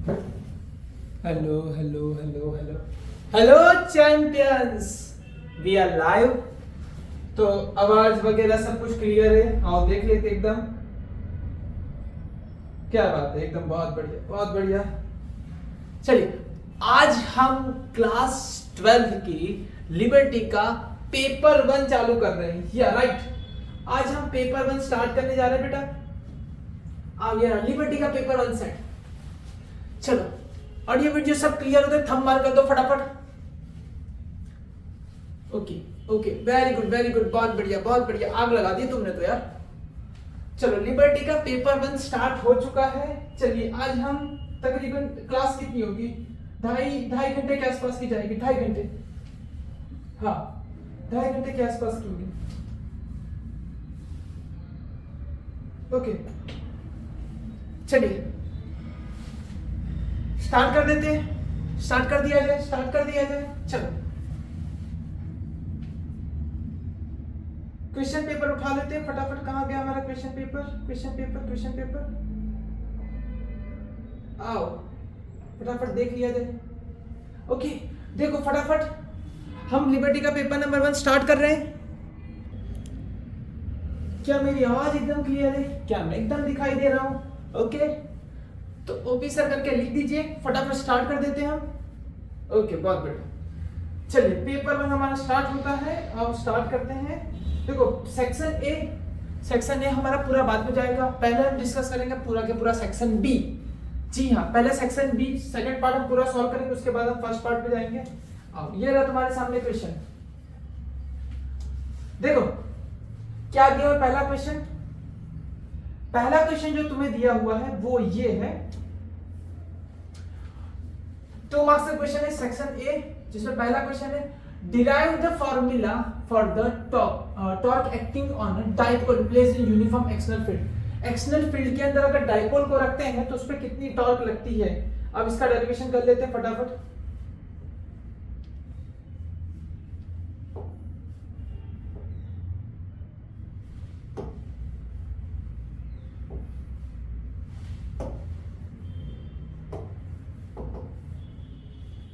Hello hello hello hello hello champions, we are live. तो आवाज वगैरह सब कुछ क्लियर है? आओ देख लेते एकदम। क्या बात है, एकदम बहुत बढ़िया बहुत बढ़िया। चलिए, आज हम क्लास 12 की लिबर्टी का पेपर 1 चालू कर रहे हैं। या राइट, आज हम पेपर 1 स्टार्ट करने जा रहे हैं बेटा। आ गया लिबर्टी का पेपर 1 सेट। चलो, ऑडियो वीडियो सब क्लियर होते, थंब मार कर दो फटाफट। ओके ओके, वेरी गुड, बहुत बढ़िया, आग लगा दी तुमने तो यार। चलो, लिबर्टी का पेपर 1 स्टार्ट हो चुका है। चलिए, आज हम तकरीबन क्लास कितनी होगी, ढाई घंटे के आसपास की जाएगी। 2.5 घंटे, हाँ 2.5 घंटे के आसपास की होगी। ओके, चलिए स्टार्ट कर देते हैं। स्टार्ट कर दिया जाए। चलो, क्वेश्चन पेपर उठा लेते हैं फटाफट। कहां गया हमारा क्वेश्चन पेपर? आओ फटाफट देख लिया जाए। ओके, देखो फटाफट, हम लिबर्टी का पेपर नंबर 1 स्टार्ट कर रहे हैं। क्या मेरी आवाज एकदम क्लियर है? क्या मैं एकदम दिखाई दे रहा हूं? ओके, तो ऑफिसर करके लिख दीजिए, फटाफट स्टार्ट कर देते हैं हम। ओके, बहुत बढ़िया। चलिए, पेपर 1 हमारा स्टार्ट होता है। अब स्टार्ट करते हैं। देखो, सेक्शन ए हमारा पूरा बाद में जाएगा। पहले हम डिस्कस करेंगे पूरा के पूरा सेक्शन बी। जी हाँ, पहले सेक्शन बी सेकंड पार्ट हम पूरा सॉल्व करेंगे, उसके बाद हम फर्स्ट पार्ट पे जाएंगे। अब ये रहा तुम्हारे सामने क्वेश्चन। देखो क्या दिया हुआ पहला क्वेश्चन जो तुम्हें दिया हुआ है वो ये है। 2 मार्क्स का क्वेश्चन है सेक्शन ए, जिसमें पहला क्वेश्चन है derive the formula for the torque acting on dipole placed in uniform external field. External field के अंदर अगर डाइपोल को रखते हैं तो उस पर कितनी टॉर्क लगती है। अब इसका डेरिवेशन कर लेते हैं फटाफट।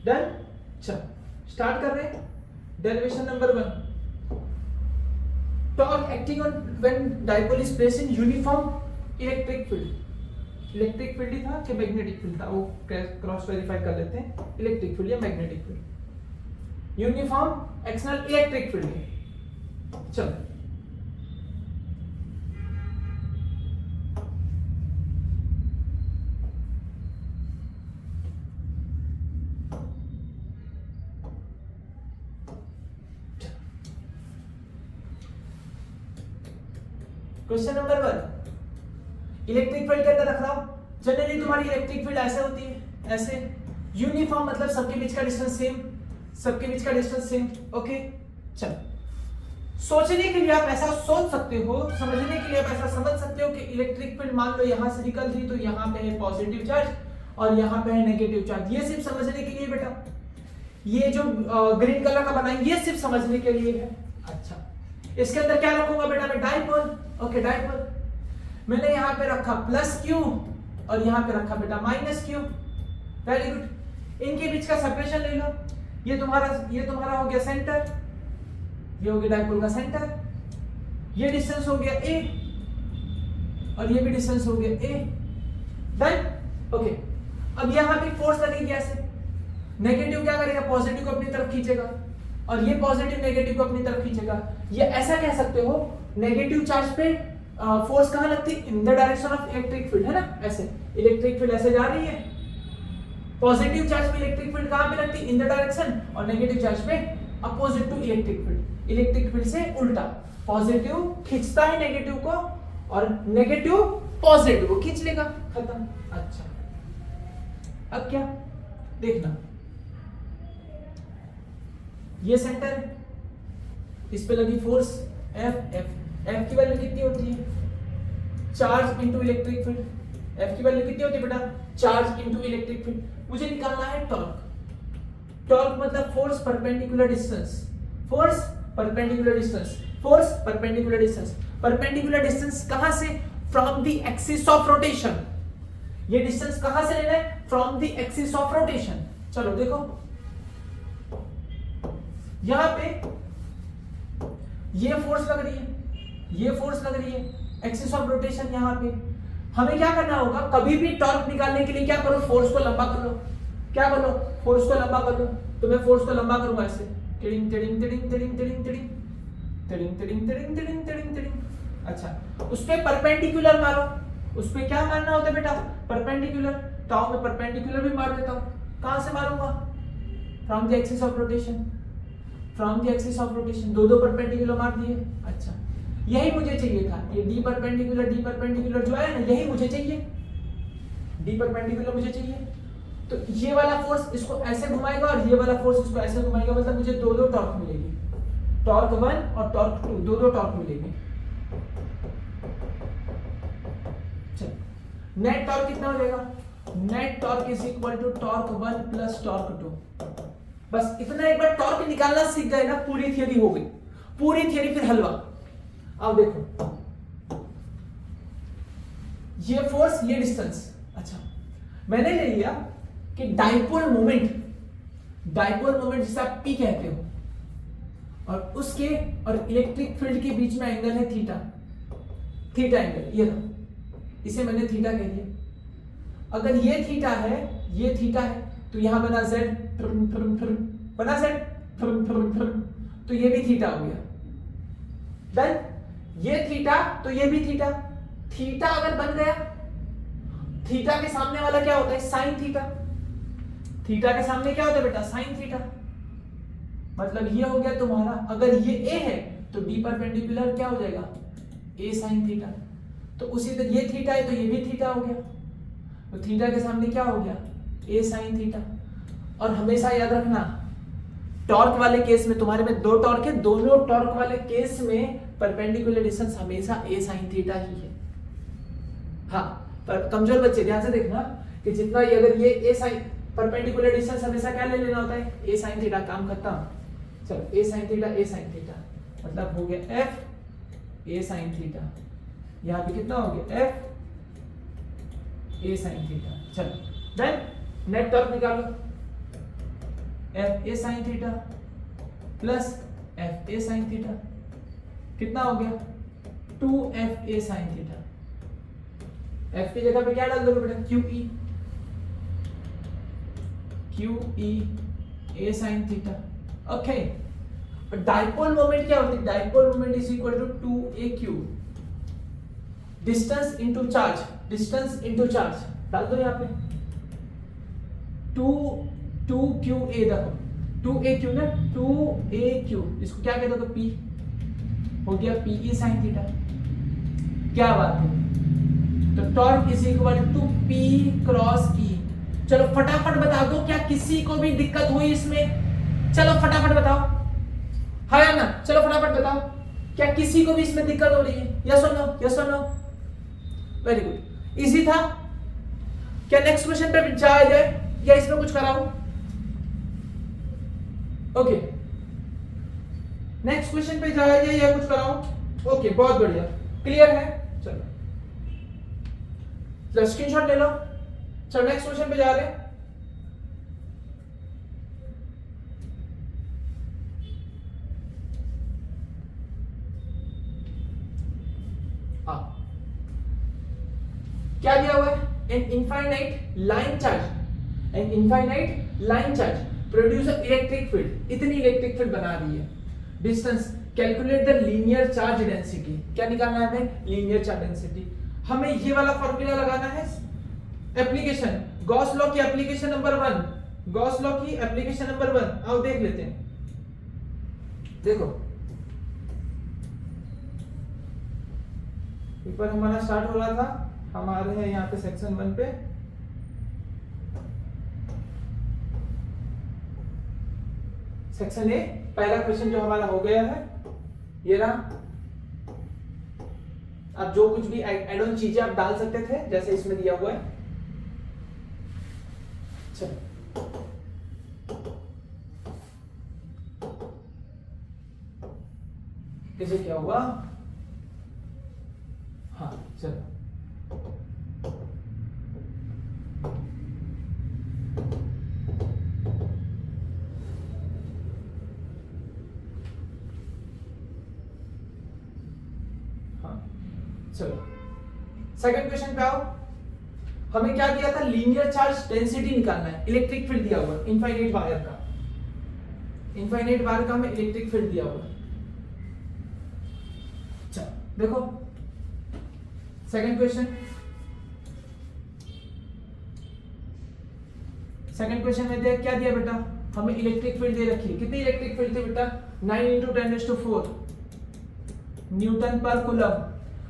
डन, चलो स्टार्ट कर रहे हैं। Derivation number 1, torque acting on when dipole is placed in uniform electric field. Electric field ही था कि मैग्नेटिक फील्ड था, वो क्रॉस वेरीफाई कर लेते हैं। इलेक्ट्रिक फील्ड या magnetic field, uniform external electric field. चलो, क्वेश्चन नंबर 1 इलेक्ट्रिक फील्ड के अंदर रख रहा हूं। जनरली तुम्हारी इलेक्ट्रिक फील्ड ऐसे होती है, ऐसे यूनिफॉर्म, मतलब सबके बीच का डिस्टेंस सेम। ओके, चलो, सोचने के लिए आप ऐसा सोच सकते हो, समझने के लिए आप ऐसा समझ सकते हो कि इलेक्ट्रिक फील्ड मान लो यहां से निकल रही, तो यहां पे है पॉजिटिव चार्ज और यहां पे है नेगेटिव चार्ज। ये सिर्फ समझने के लिए बेटा, ये जो ग्रीन कलर का बनाएंगे ये सिर्फ समझने के लिए है। अच्छा, इसके अंदर क्या रखूंगा बेटा मैं? डाइपोल। ओके, डाइपोल मैंने यहां पे रखा प्लस क्यू और यहां पे रखा बेटा माइनस क्यू। वेरी गुड, इनके बीच का सेपरेशन ले लो। ये तुम्हारा हो गया सेंटर, ये हो गया डाइपोल का सेंटर। ये डिस्टेंस हो गया ए और ये भी डिस्टेंस हो गया ए। डन। ओके, अब यहां पे फोर्स लगेगी ऐसे। नेगेटिव क्या करेगा? पॉजिटिव को अपनी तरफ खींचेगा और ये पॉजिटिव नेगेटिव को अपनी तरफ खींचेगा। ये ऐसा कह सकते हो, नेगेटिव चार्ज पे फोर्स कहां लगती है? In the direction of electric field, है ना? ऐसे इलेक्ट्रिक फील्ड ऐसे जा रही है, पॉजिटिव चार्ज पे इलेक्ट्रिक फील्ड कहां पे लगती है? इन द डायरेक्शन, और नेगेटिव चार्ज पे opposite to electric field. Electric field से उल्टा, पॉजिटिव खींचता है नेगेटिव को और नेगेटिव पॉजिटिव को खींच लेगा, खत्म। अच्छा, अब क्या देखना, ये सेंटर है, इस पे लगी फोर्स एफ की वैल्यू कितनी होती है? Charge into electric field. F की वैल्यू कितनी होती है बेटा? Charge into electric field. मुझे निकालना है टॉर्क। टॉर्क मतलब force perpendicular distance, perpendicular distance कहां से? From the axis of rotation. ये डिस्टेंस कहां से लेना है? From the axis of rotation. चलो देखो यहां पे ये फोर्स लग रही है, ये फोर्स लग रही है, एक्सिस ऑफ रोटेशन यहां पे। हमें क्या करना होगा? कभी भी टॉर्क निकालने के लिए क्या करो? फोर्स को लंबा कर लो। क्या कर लो? फोर्स को लंबा कर लो। तो मैं फोर्स को लंबा करूंगा ऐसे, tiding tiding tiding tiding tiding tiding tiding tiding tiding tiding tiding tiding. अच्छा, उस पे परपेंडिकुलर मारो। उस पे क्या मारना होता है बेटा? परपेंडिकुलर। टाउ में परपेंडिकुलर भी मार देता हूं। कहां से मारूंगा? From the axis of rotation. From the axis of rotation दो परपेंडिकुलर मार दिए। अच्छा, यही मुझे चाहिए था। ये डी परपेंडिकुलर जो है ना, यही मुझे चाहिए। डी परपेंडिकुलर मुझे चाहिए। तो ये वाला फोर्स इसको ऐसे घुमाएगा और ये वाला फोर्स इसको ऐसे घुमाएगा, मतलब मुझे दो टॉर्क मिलेगी। टॉर्क 1 और टॉर्क 2, दो टॉर्क मिलेगी। चलो नेट टॉर्क कितना हो जाएगा? Net torque is equal to torque 1 plus torque 2। बस इतना एक बार टॉर्क निकालना सीख गए ना, पूरी थियरी हो गई। पूरी थियरी फिर हलवा। अब देखो ये फोर्स, ये डिस्टेंस। अच्छा, मैंने ले लिया कि डाइपोल मोमेंट जिसे आप पी कहते हो, और उसके और इलेक्ट्रिक फील्ड के बीच में एंगल है थीटा। थीटा एंगल ये था, इसे मैंने थीटा कह दिया। अगर ये थीटा है, ये थीटा है, तो यहां बना z, बना z, तो ये भी थीटा हो गया। देन ये थीटा, तो ये भी थीटा। थीटा अगर बन गया, थीटा के सामने वाला क्या होता है? Sine theta. थीटा के सामने क्या होता है बेटा? Sine theta. मतलब ये हो गया तुम्हारा, अगर ये a है तो d परपेंडिकुलर क्या हो जाएगा? a sine theta. तो उसी तरह ये थीटा है तो ये भी थीटा हो गया। तो थीटा के सामने क्या हो गया? a sine theta. और हमेशा याद रखना, टॉर्क वाले केस में, तुम्हारे में दो टॉर्क है, दोनों टॉर्क वाले केस में परपेंडिकुलर डिस्टेंस हमेशा a साइन थीटा ही है। हाँ, पर कमजोर बच्चे ध्यान से देखना कि जितना ये, अगर ये a साइन परपेंडिकुलर डिस्टेंस हमेशा क्या ले लेना होता है? a sine theta. काम खत्म। चलो a साइन थीटा, मतलब हो गया f a साइन थीटा। यहां पे कितना हो गया? f a sine theta. चलो देन नेट टॉर्क निकालो। f a sine theta plus f a sine theta कितना हो गया? 2f a sine theta. f की जगह पे क्या डाल दोगे बेटा? QE a sine theta. Okay, dipole moment क्या होती है? Dipole moment is equal to 2aq, distance into charge. Distance into charge डाल दो यहां पे। 2qa, देखो 2aq ना, 2aq इसको क्या कहते हो? p हो गया pe साइन थीटा। क्या बात है? तो torque is equal to p cross e। चलो फटाफट बता दो, क्या किसी को भी दिक्कत हुई इसमें? चलो फटाफट बताओ, हाँ या ना? चलो फटाफट बताओ, क्या किसी को भी इसमें दिक्कत हो रही है? यस और नो? यस और नो? वेरी गुड, इजी था। क्या नेक्स्ट क्वेश्चन पे जाया जाए या इसमें कुछ कराऊं? ओके, नेक्स्ट क्वेश्चन पे जाया जाए या कुछ कराऊं? ओके, बहुत बढ़िया, क्लियर है। चलो स्क्रीनशॉट ले लो। चलो नेक्स्ट क्वेश्चन पे जा रहे हैं। क्या दिया हुआ है? An infinite line charge produce electric field. इतनी इलेक्ट्रिक फील्ड बना दी है। Distance, calculate the linear charge density. क्या निकालना है हमें? Linear charge density. हमें ये वाला फॉर्मूला लगाना है। एप्लीकेशन, गॉस लॉ की एप्लीकेशन नंबर 1, गॉस लॉ की एप्लीकेशन नंबर 1 आओ देख लेते हैं। देखो पेपर हमारा स्टार्ट हो रहा था, हमारे हैं यहाँ पे सेक्शन 1 पे। सेक्शन ए, पहला क्वेश्चन जो हमारा हो गया है ये रहा। अब जो कुछ भी एड ऑन चीजें आप डाल सकते थे जैसे इसमें दिया हुआ है। चलो कैसे क्या हुआ? हाँ चलो सेकंड क्वेश्चन पे आओ। हमें क्या दिया था, लीनियर चार्ज डेंसिटी निकालना है, इलेक्ट्रिक फील्ड दिया हुआ इनफाइनाइट वायर का, इनफाइनाइट वायर का हमें इलेक्ट्रिक फील्ड दिया हुआ। चलो देखो सेकंड क्वेश्चन, सेकंड क्वेश्चन में क्या दिया बेटा, हमें इलेक्ट्रिक फील्ड दे रखी है। कितनी इलेक्ट्रिक फील्ड थी बेटा, 9 × 10⁴ न्यूटन पर कूलम।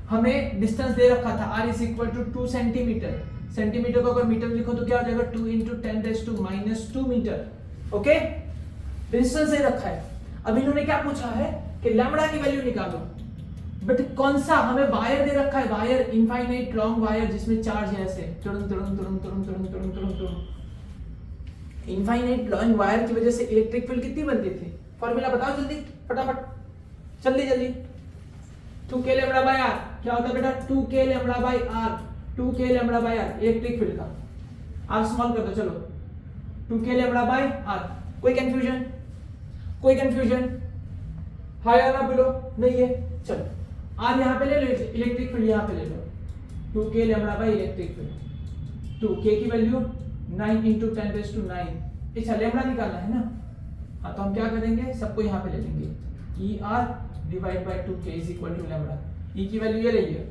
हमें डिस्टेंस दे रखा था r = 2 सेंटीमीटर, सेंटीमीटर को अगर मीटर लिखो तो क्या हो जाएगा 2 × 10⁻² मीटर। ओके, डिस्टेंस दे रखा है। अब इन्होंने क्या पूछा है कि लैम्बडा की वैल्यू निकालो, बट कौन सा, हमें वायर दे रखा है, वायर इनफाइनाइट लॉन्ग वायर जिसमें चार्ज है ऐसे तुरंत तुरंत तुरंत तुरंत तुरंत तुरंत तुरंत तुरंत। इनफाइनाइट लॉन्ग वायर की वजह से इलेक्ट्रिक फील्ड कितनी बनती थी, फॉर्मूला बताओ जल्दी फटाफट, जल्दी जल्दी। 2k λ/r क्या होता है बेटा, 2k λ/r, 2k λ/r electric field का। r स्मॉल कर दो, चलो 2k λ/r। कोई कंफ्यूजन, कोई कंफ्यूजन, हाई या ना बिलो, नहीं है। चलो r यहां पे ले लो, इलेक्ट्रिक फील्ड यहां पे ले लो, 2k λ/r electric field. 2k की वैल्यू 9 × 10⁹। अच्छा लैम्बडा निकालना है ना, हाँ तो हम क्या करेंगे, सबको यहाँ पे ले लेंगे, ER / 2k = लैम्बडा। E की वैल्यू ये रही है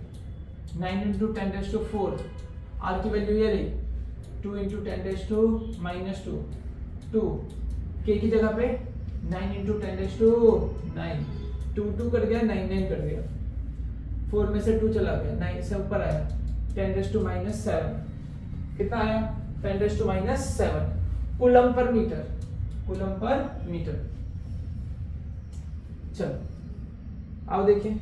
9 × 10⁴, R की वैल्यू ये रही 2 × 10⁻², 2 k की जगह पे 9 × 10⁹, 2 2 कट गया, 9 9 कट गया, 4 में से 2 चला गया, 9 से ऊपर आया 10⁻⁷। कितना आया 10⁻⁷ coulomb per metre, coulomb per metre. चलो आओ देखिए,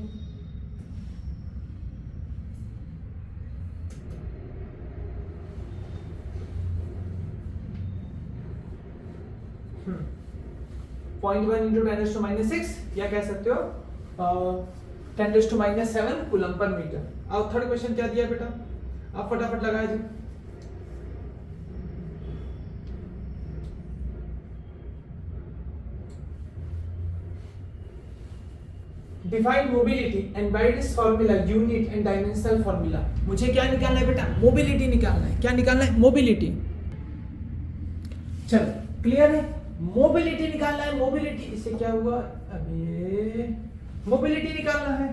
.1 × 10⁻⁶, या कह सकते हो 10⁻⁷ कूलम पर मीटर। आओ थर्ड क्वेश्चन क्या दिया बेटा, आप फटाफट लगाए जी। Define mobility and by this formula unit and dimensional formula. मुझे क्या निकालना है बेटा, मोबिलिटी निकालना है। क्या निकालना है, मोबिलिटी। चलो क्लियर है, मोबिलिटी निकालना है। मोबिलिटी, इससे क्या हुआ, अबे मोबिलिटी निकालना है।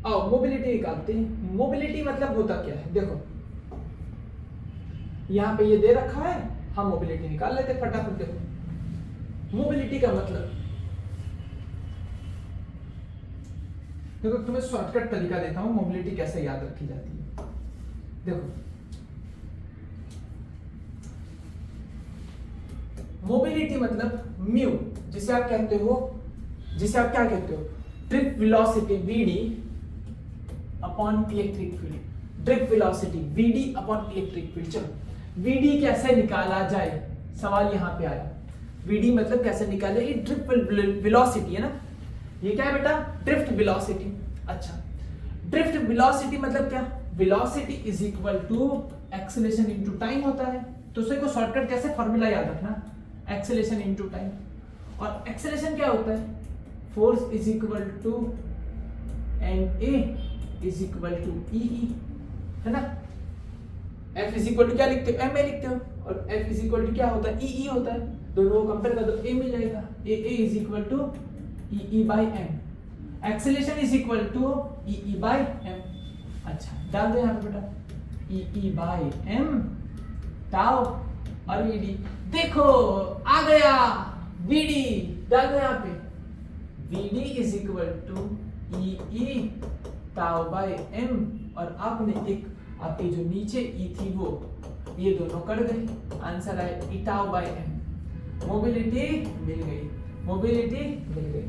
आओ मोबिलिटी निकालते हैं। मोबिलिटी मतलब होता क्या है, देखो यहां पे ये दे रखा है, हम मोबिलिटी निकाल लेते फटाफट। देखो मोबिलिटी का मतलब, देखो तुम्हें शॉर्टकट तरीका देता हूं मोबिलिटी कैसे याद रखी जाती है। देखो मोबिलिटी मतलब म्यू, जिसे आप कहते हो, जिसे आप क्या कहते हो, drift velocity VD upon electric field. Drift velocity VD upon electric field. चलो VD कैसे निकाला जाए, सवाल यहां पे आया। VD मतलब कैसे निकाले, ये ड्रिफ्ट वेलोसिटी है ना, ये क्या है बेटा, ड्रिफ्ट वेलोसिटी। अच्छा ड्रिफ्ट वेलोसिटी मतलब क्या, velocity is equal to acceleration into time होता है। तो उसे को शॉर्टकट कैसे, फार्मूला याद रखना, एक्सेलरेशन इनटू टाइम। और एक्सेलरेशन क्या होता है, force is equal to NA is equal to EE, है ना। F इज इक्वल टू क्या लिखते हो, MA लिखते हो, और F इज इक्वल टू क्या होता है, EE होता है। दोनों को कंपेयर कर दो, A मिल जाएगा, AA is equal to EE/m। Acceleration is equal to EE/m। अच्छा डाल दो यहाँ पे बेटा, EE/m टाउ और VD। देखो आ गया VD, डाल दो यहाँ पे, VD is equal to EE टाउ/m। और आपने एक आपकी जो नीचे E थी वो, ये दोनों कट गए, आंसर आए E टाउ/m। मोबिलिटी मिल गई, मोबिलिटी मिल गई।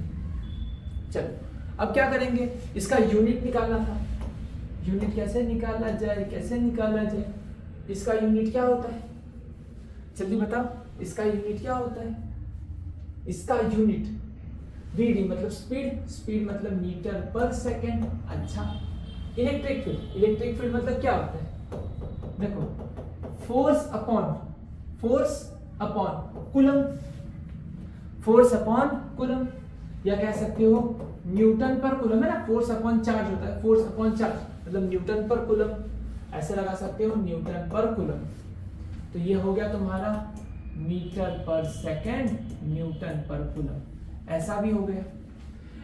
चलो अब क्या करेंगे, इसका यूनिट निकालना था। यूनिट कैसे निकाला जाए, कैसे निकाला जाए, इसका यूनिट क्या होता है, जल्दी बताओ, इसका यूनिट क्या होता है। इसका यूनिट VD मतलब स्पीड, स्पीड मतलब मीटर पर सेकेंड। अच्छा इलेक्ट्रिक फील्ड, इलेक्ट्रिक फील्ड मतलब क्या होता है, देखो force upon coulomb, force upon coulomb, या कह सकते हो न्यूटन पर कूलम, है ना। फोर्स अपॉन चार्ज होता है, फोर्स अपॉन चार्ज मतलब न्यूटन पर कूलम, ऐसे लगा सकते हो न्यूटन पर कूलम। तो ये हो गया तुम्हारा मीटर पर सेकेंड न्यूटन पर कूलम, ऐसा भी हो गया।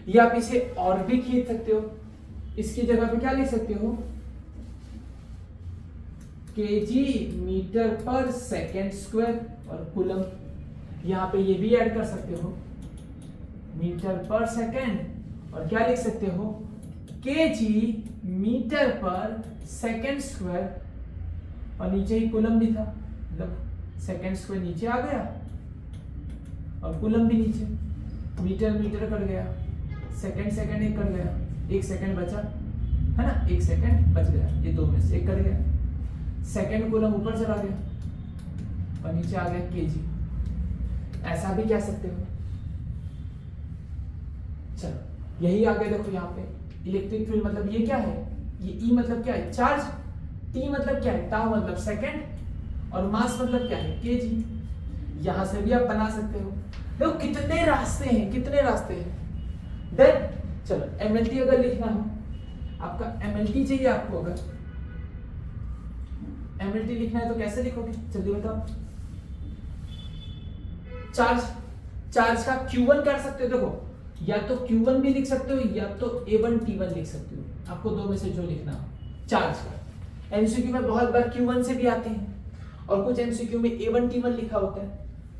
या आप इसे और भी खींच सकते हो, इसकी जगह पे क्या लिख सकते हो, केजी मीटर पर सेकेंड स्क्वायर और कूलम, यहां पे ये भी ऐड कर सकते हो मीटर पर सेकेंड, और क्या लिख सकते हो केजी मीटर पर सेकेंड स्क्वायर, और नीचे ही कूलम भी था, मतलब सेकेंड स्क्वायर नीचे आ गया और कूलम भी नीचे, मीटर मीटर कट गया, सेकेंड सेकेंड एक कट गया, एक सेकेंड बचा है ना, एक सेकेंड बच गया, ये दो में से एक कट गया, सेकेंड कूलम ऊपर चला गया और नीचे आ गया केजी, ऐसा भी कह सकते हो। चलो यही आ गया, देखो यहाँ पे इलेक्ट्रिक फील्ड मतलब ये क्या है, ये ई मतलब क्या है चार्ज, टी मतलब क्या है टाउ मतलब सेकेंड, और मास मतलब क्या है केजी। यहां से भी आप बना सकते हो। देखो कितने रास्ते हैं, कितने रास्ते हैं। देन चलो एमएलटी अगर लिखना हो, आपका एमएलटी चाहिए आपको, अगर एमएलटी लिखना है तो कैसे लिखोगे जल्दी बताओ। चार्ज का Q1 कर सकते हो, देखो या तो Q1 भी लिख सकते हो या तो A1 T1 लिख सकते हो, आपको दो में से जो लिखना हो। चार्ज का एमसीक्यू में बहुत बार Q1 से भी आते हैं और कुछ एमसीक्यू में A1 T1 लिखा होता है।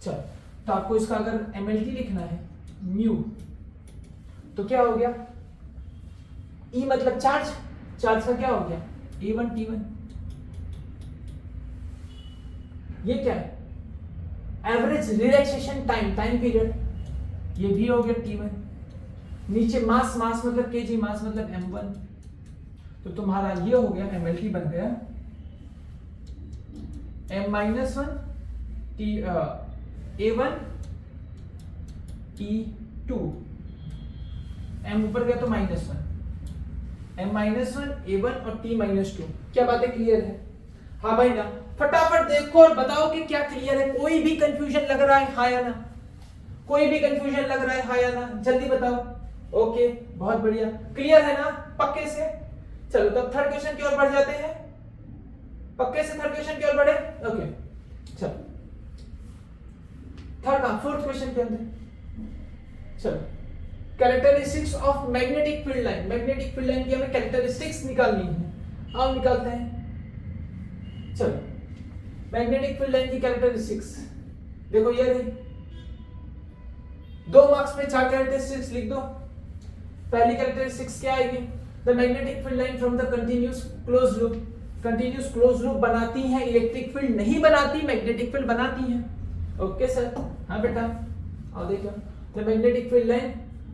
चलो तो आपको इसका अगर एमएलटी लिखना है म्यू, तो क्या हो गया, ई मतलब चार्ज, चार्ज का क्या हो गया A1 T1, ये क्या है average relaxation time, time period, ये भी हो गया T1। नीचे मास, मास मतलब केजी, मास मतलब M1, तो तुम्हारा ये हो गया एमएलटी बन गया M-1 A1 T2, M ऊपर गया तो -1, M-1 A1 और T-2। क्या बातें क्लियर है? हाँ भाई ना, फटाफट देखो और बताओ कि क्या क्लियर है। कोई भी कंफ्यूजन लग रहा है हाँ या ना, कोई भी कंफ्यूजन लग रहा है हाँ या ना, जल्दी बताओ। ओके बहुत बढ़िया, क्लियर है ना पक्के से। चलो तो थर्ड क्वेश्चन की ओर बढ़ जाते हैं, पक्के से थर्ड क्वेश्चन की ओर बढ़े। ओके चलो थर्ड का फोर्थ क्वेश्चन के अंदर चलो characteristics of magnetic field line, magnetic field line की हमें कैरेक्टरिस्टिक्स निकालनी है। आओ निकालते हैं। चलो मैग्नेटिक फील्ड लाइन की कैरेक्टरिस्टिक्स देखो ये रही, 2 मार्क्स में 4 कैरेक्टरिस्टिक्स लिख दो। पहली कैरेक्टरिस्टिक्स क्या आएगी, the magnetic field line from the continuous close loop, continuous close loop बनाती है इलेक्ट्रिक फील्ड नहीं बनाती, मैग्नेटिक फील्ड बनाती है। ओके सर, हाँ बेटा आओ देखो, the magnetic field line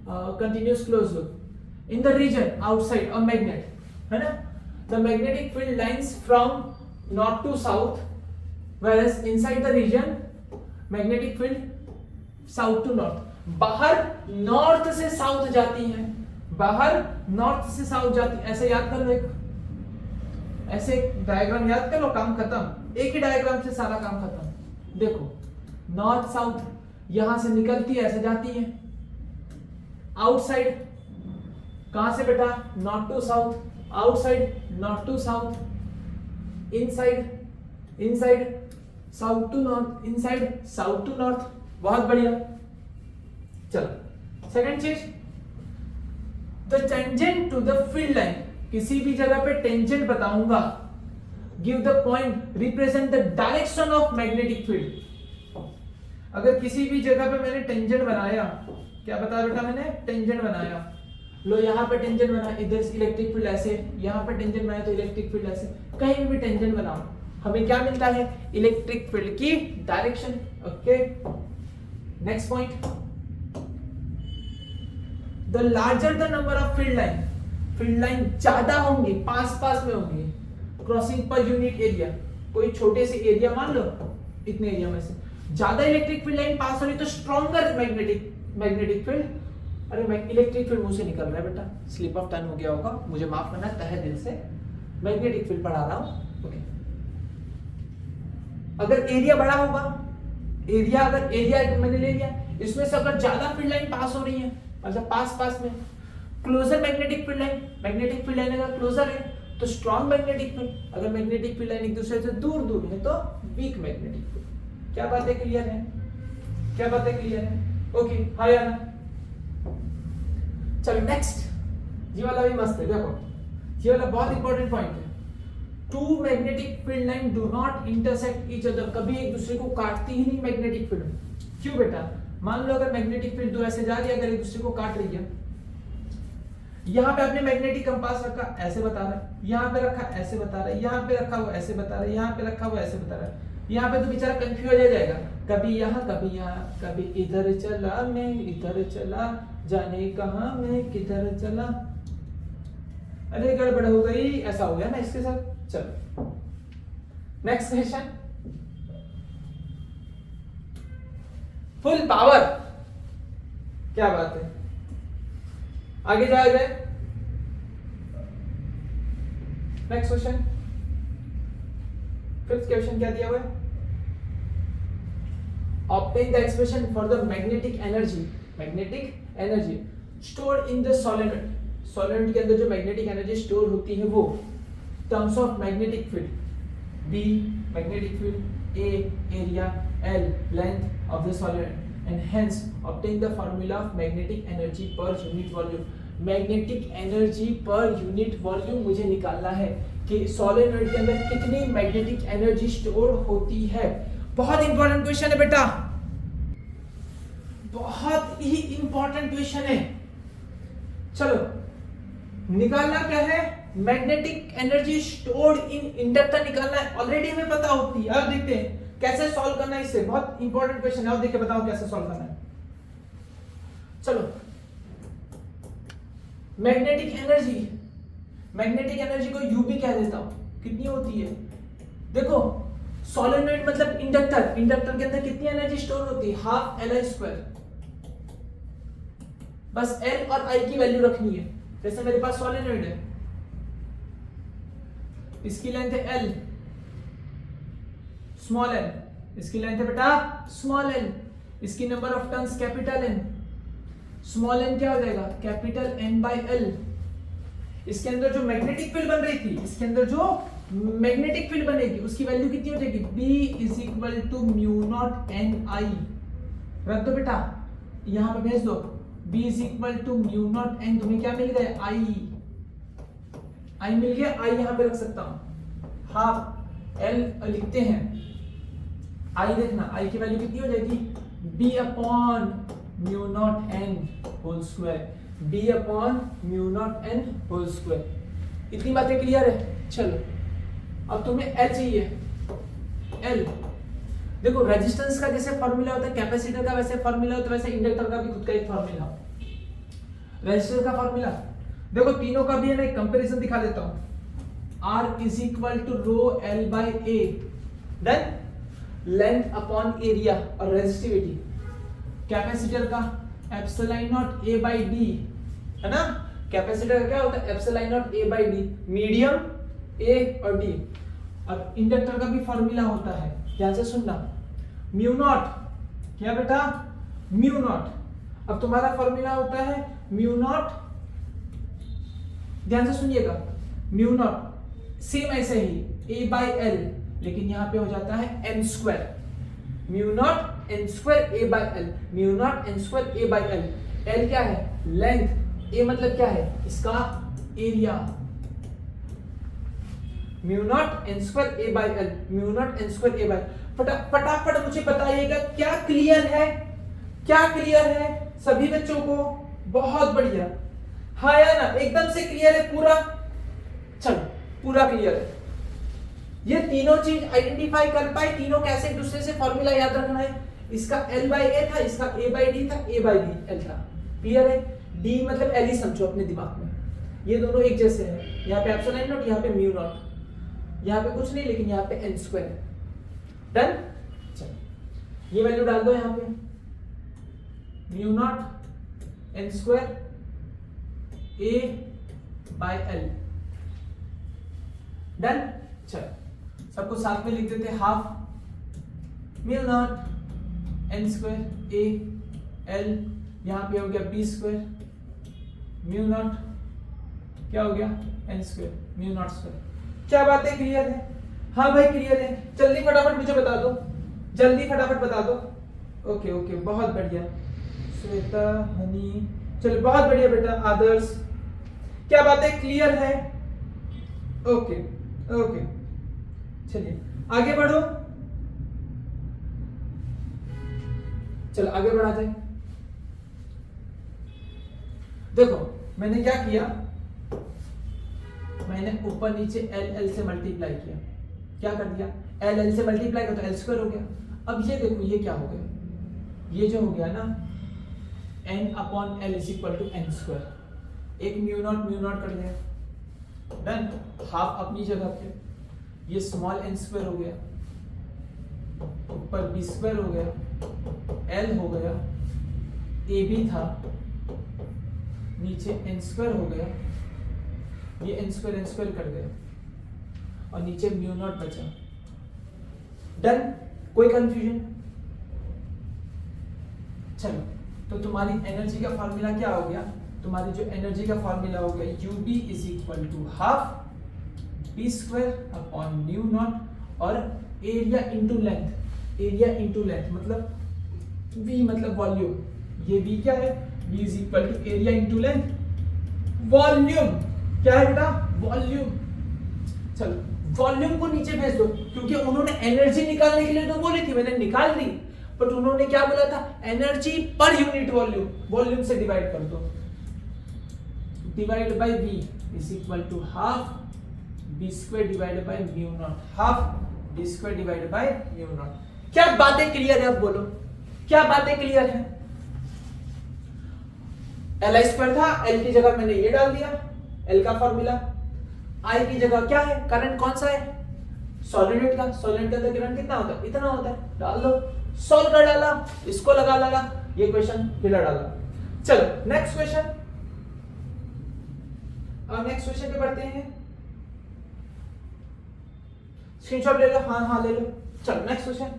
continuous close loop in the region outside a magnet, है ना, the magnetic field lines from north to south, whereas inside the region magnetic field south to north, बाहर north से south जाती है, बाहर north से south जाती है। ऐसे याद कर लो, एक ऐसे डायग्राम याद कर लो, काम खत्म, एक ही डायग्राम से सारा काम खत्म। देखो नॉर्थ साउथ, यहां से निकलती है ऐसे जाती है, आउटसाइड कहां से बेटा, north to south, outside north to south, inside inside south to north, inside south to north. बहुत बढ़िया। चलो सेकंड चीज, the tangent to the field line, किसी भी जगह पे टेंजेंट बताऊंगा, give the point represent the direction of magnetic field. अगर किसी भी जगह पे मैंने टेंजेंट बनाया, क्या बताया बेटा मैंने, टेंजेंट बनाया, लो यहाँ पे टेंजेंट बनाया, इधर इलेक्ट्रिक फील्ड ऐसे, यहाँ पे टेंजेंट बनाया तो इलेक्ट्रिक फील्ड ऐसे, कहीं भी टेंजेंट बनाओ हमें क्या मिलता है, इलेक्ट्रिक फील्ड की direction. Okay next point, the larger the number of field line, field line ज्यादा होंगी, पास पास में होंगी, क्रॉसिंग पर यूनिट एरिया, कोई छोटे से एरिया मान लो, इतने एरिया में से ज्यादा इलेक्ट्रिक फील्ड लाइन पास हो रही तो स्ट्रॉन्गर मैग्नेटिक फील्ड। अरे मैं इलेक्ट्रिक फील्ड मुंह से निकल रहा है बेटा, स्लिप ऑफ टंग हो गया होगा, मुझे माफ करना तहे दिल से, मैग्नेटिक फील्ड पढ़ा रहा हूं। ओके अगर एरिया बड़ा होगा, एरिया अगर एरिया मैंने ले लिया, इसमें से अगर ज्यादा फील्ड लाइन पास हो रही है, मतलब पास पास में, closer magnetic field line, magnetic field line अगर क्लोजर है तो स्ट्रॉन्ग मैग्नेटिक फील्ड, अगर मैग्नेटिक फील्ड लाइन एक दूसरे से दूर दूर है तो वीक मैग्नेटिक फील्ड। क्या बातें क्लियर है? क्या बातें क्लियर है? ओके, हाँ या ना? चलो नेक्स्ट, ये वाला भी मस्त है, देखो ये वाला बहुत इंपॉर्टेंट पॉइंट है। Two magnetic field line do not intersect each other, कभी एक दूसरे को काटती ही नहीं मैग्नेटिक फील्ड। क्यों बेटा? मान लो अगर मैग्नेटिक फील्ड दो ऐसे जा रही है, अगर एक दूसरे को काट रही है, यहाँ पे आपने मैग्नेटिक कंपास रखा ऐसे बता रहा है, यहाँ पे रखा ऐसे बता रहा है, यहाँ पे रखा हुआ ऐसे बता रहा है, यहाँ पे रखा हुआ ऐसे बता रहा है, यहाँ पे तो बेचारा कंफ्यूज हो जाएगा, कभी यहाँ कभी यहाँ, कभी इधर चला मैं इधर चला, जाने कहाँ मैं किधर चला, अरे गड़बड़ हो गई, ऐसा हो गया ना इसके साथ। चलो नेक्स्ट क्वेश्चन, फुल पावर, क्या बात है, आगे जाया जाए। नेक्स्ट क्वेश्चन, फिफ्थ क्वेश्चन क्या दिया हुआ है? Obtain the expression for the magnetic energy stored in the solenoid. Solenoid के अंदर जो मैग्नेटिक एनर्जी स्टोर होती है वो terms of magnetic field, B magnetic field, A area, L length of the solenoid, and hence obtain the formula of magnetic energy per unit volume। Magnetic energy per unit volume मुझे निकालना है कि solenoid के अंदर कितनी magnetic energy store होती है। बहुत इंपॉर्टेंट क्वेश्चन है बेटा, बहुत ही इंपॉर्टेंट क्वेश्चन है। चलो निकालना क्या है? मैग्नेटिक एनर्जी स्टोर्ड इन इंडक्टर निकालना है, ऑलरेडी हमें पता होती है। अब देखते हैं कैसे सॉल्व करना है, इससे बहुत इंपॉर्टेंट क्वेश्चन है, अब देख के बताओ कैसे सॉल्व करना है। चलो मैग्नेटिक एनर्जी को यू भी कह देता हूं, कितनी होती है? देखो सोलेनोइड मतलब इंडक्टर, इंडक्टर के अंदर कितनी एनर्जी स्टोर होती है? Half L I square. बस एल और आई की वैल्यू रखनी है। जैसे मेरे पास सोलेनोइड है, इसकी लेंथ है एल स्मॉल एल, इसकी लेंथ है बेटा स्मॉल एल, इसकी number of turns capital N, small N क्या हो जाएगा? Capital N by L. इसके अंदर जो मैग्नेटिक फील्ड बन रही थी, इसके अंदर जो मैग्नेटिक फील्ड बनेगी उसकी वैल्यू कितनी हो जाएगी? B is equal to mu naught N I. रख दो बेटा, यहां पे भेज दो, B is equal to mu naught N, तुम्हें क्या मिल गया? आई मिल गया, आई यहां पे रख सकता हूं, हाफ एल लिखते हैं, आई देखना, आई की वैल्यू कितनी हो जाएगी? B upon mu naught N whole square, B upon mu naught N whole square. इतनी बातें क्लियर है? चलो अब तुम्हें L चाहिए, L देखो रेजिस्टेंस का जैसे फॉर्मूला होता है, कैपेसिटर का वैसे फॉर्मूला होता है, वैसे इंडक्टर का भी खुद का एक फॉर्मूला हो। रेजिस्टेंस का फॉर्मूला देखो, तीनों का भी है ना, एक कंपैरिजन दिखा देता हूं। R is equal to rho L by A, then length upon area और रेजिस्टिविटी। कैपेसिटर का epsilon naught A by D है ना, कैपेसिटर का क्या होता है? Epsilon naught A by D, medium A और D। और इंडक्टर का भी फॉर्मूला होता है, ध्यान से सुनना, म्यू नॉट, क्या बेटा? Mu naught. अब तुम्हारा फॉर्मूला होता है म्यू नॉट, ध्यान से सुनिएगा, म्यू नॉट सेम ऐसे ही A बाय L, लेकिन यहां पे हो जाता है n square, mu naught n square A by L, mu naught n square A by L। L क्या है? लेंथ, A मतलब क्या है? इसका area, mu naught n square A by L, mu naught n square A by. फटाफट मुझे बताइएगा क्या क्लियर है? क्या क्लियर है सभी बच्चों को? बहुत बढ़िया, हाँ या ना? एकदम से क्लियर है पूरा? चलो पूरा क्लियर है। ये तीनों चीज आइडेंटिफाई कर पाए, तीनों कैसे एक दूसरे से फॉर्मूला याद रखना है। इसका L बाय A था, इसका A बाय D था, A बाय L था। क्लियर है? D मतलब L ही समझो अपने दिमाग में, ये दोनों एक जैसे हैं। यहाँ पे एप्सिलॉन नॉट, यहाँ पे म्यू नॉट, यहाँ पे कुछ नहीं लेकिन यहाँ पे n स्क्वायर है। डन? चलो ये वैल्यू डाल दो यहाँ पे, mu naught n square A by L। Done? चलो सबको साथ में लिख देते हैं, half mu naught n square A L, यहाँ पे हो गया B स्क्वायर, म्यू नॉट क्या हो गया? N square mu naught square. क्या बात है, क्लियर है? हाँ भाई क्लियर है, जल्दी फटाफट मुझे बता दो, जल्दी फटाफट बता दो। ओके ओके बहुत बढ़िया श्वेता, हनी, चलो बहुत बढ़िया बेटा। आदर्श, क्या बात है, क्लियर है? ओके ओके चलिए आगे बढ़ो, चलो आगे बढ़ा जाए। देखो मैंने क्या किया, मैंने ऊपर नीचे एल एल से मल्टीप्लाई किया। क्या कर दिया, एल एल से मल्टीप्लाई कर तो एल स्क्वायर हो गया। अब ये देखो ये क्या हो गया, ये जो हो गया ना n upon L is equal to N square, एक म्यू नॉट कट गया, डन। हाफ अपनी जगह पे, ये स्मॉल एन स्क्वायर हो गया, ऊपर बी स्क्वायर हो गया, एल हो गया, ए बी था, नीचे एन स्क्वायर हो गया, ये एन स्क्वायर कट गया और नीचे म्यू नॉट बचा। डन, कोई कंफ्यूजन? चलो तो तुम्हारी एनर्जी का फॉर्मूला क्या हो गया, तुम्हारी जो एनर्जी का फॉर्मूला हो गया UB is equal to half B square upon mu naught और area into length, area into length मतलब V मतलब वॉल्यूम, ये V क्या है, V is equal to area into length, volume क्या है बेटा, वॉल्यूम। चलो वॉल्यूम को नीचे भेज दो, क्योंकि उन्होंने एनर्जी निकालने के लिए तो बोली थी, मैंने निकाल दी, बट उन्होंने क्या बोला था, energy per unit volume, volume से डिवाइड कर दो, divide by V is equal to half B square divided by mu naught, half B square divided by mu naught. क्या बातें क्लियर है, अब बोलो क्या बातें क्लियर है? एल आई स्क्वायर था, एल की जगह मैंने ये डाल दिया, एल का फॉर्मूला, आई की जगह क्या है, करंट कौन सा है, सॉलिड का, सॉलिड के अंदर करंट कितना होता है, इतना होता है, डाल दो, सॉल्व कर डाला, इसको लगा ये क्वेश्चन फिर डाला। चलो नेक्स्ट क्वेश्चन, अब नेक्स्ट क्वेश्चन पे बढ़ते हैं, स्क्रीनशॉट ले लो, हाँ ले लो। चलो नेक्स्ट क्वेश्चन,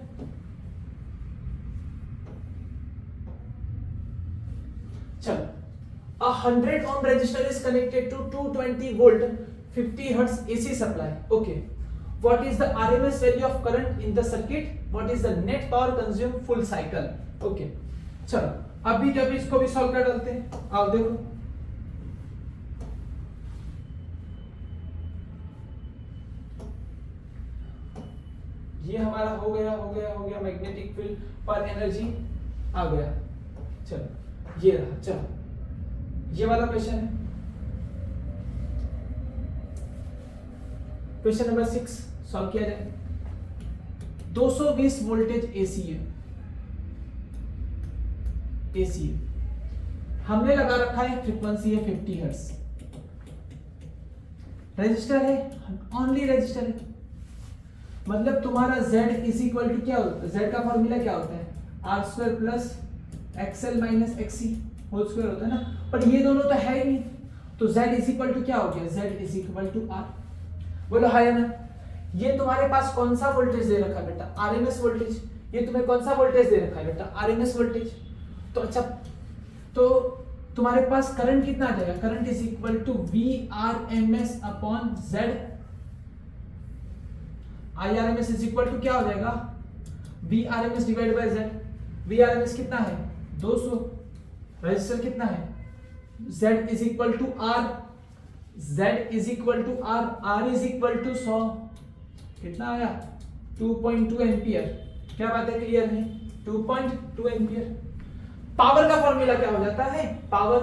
चलो a 100 ohm resistor is connected to 220 volt 50 hertz AC supply. Okay, what is the RMS value of current in the circuit? What is the net power consumed full cycle? Okay, चलो अभी जब इसको भी solve कर डालते हैं, आओ देखो। ये हमारा हो गया मैग्नेटिक फील्ड पर एनर्जी आ गया। चलो ये रहा, चलो ये वाला क्वेश्चन है, क्वेश्चन नंबर 6 सॉल्व किया जाए। 220 वोल्टेज एसी है, एसी हमने लगा रखा है, फ्रीक्वेंसी है 50 हर्ट्ज, रजिस्टर है, ओनली रजिस्टर है, मतलब तुम्हारा Z इज इक्वल टू क्या होता है, Z का फॉर्मूला क्या होता है, R square plus XL minus XC whole square होता है ना, पर ये दोनों तो है ही नहीं, तो Z इज इक्वल टू क्या हो गया, Z is equal to R, बोलो हाय ना। ये तुम्हारे पास कौन सा वोल्टेज दे रखा है बेटा, आरएमएस वोल्टेज, ये तुम्हें कौन सा वोल्टेज दे रखा है बेटा, आरएमएस वोल्टेज। तो अच्छा, तो तुम्हारे पास करंट कितना आ जाएगा, current is equal to V R M S upon Z, I R M S is equal to क्या हो जाएगा, V R M S divide by Z. V R M S कितना है 200, रजिस्टर कितना है, Z is equal to R, Z is equal to R, R is equal to 100, कितना आया 2.2 ampere. क्या बात है, क्लियर है, 2.2 एम्पियर। पावर का फॉर्मूला क्या हो जाता है, पावर,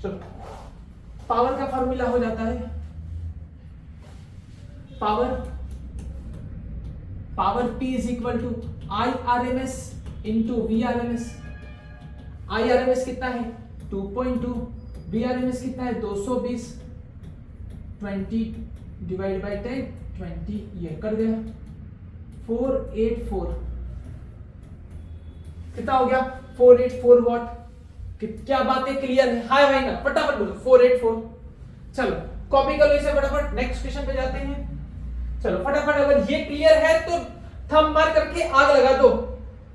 चलो पावर का फॉर्मूला हो जाता है, power P is equal to I R M S into V R M S. I R M S कितना है 2.2, वी आर एम एस कितना है 220, 20 डिवाइड बाई 10, 20, ये कर गया 484, कितना हो गया 484 वॉट। क्या बातें क्लियर है, हाय भाई ना, फटाफट बोलो 484। चलो कॉपी कर लो इसे फटाफट, नेक्स्ट क्वेश्चन पे जाते हैं। चलो फटाफट, अगर ये क्लियर है तो थंब मार करके आग लगा दो,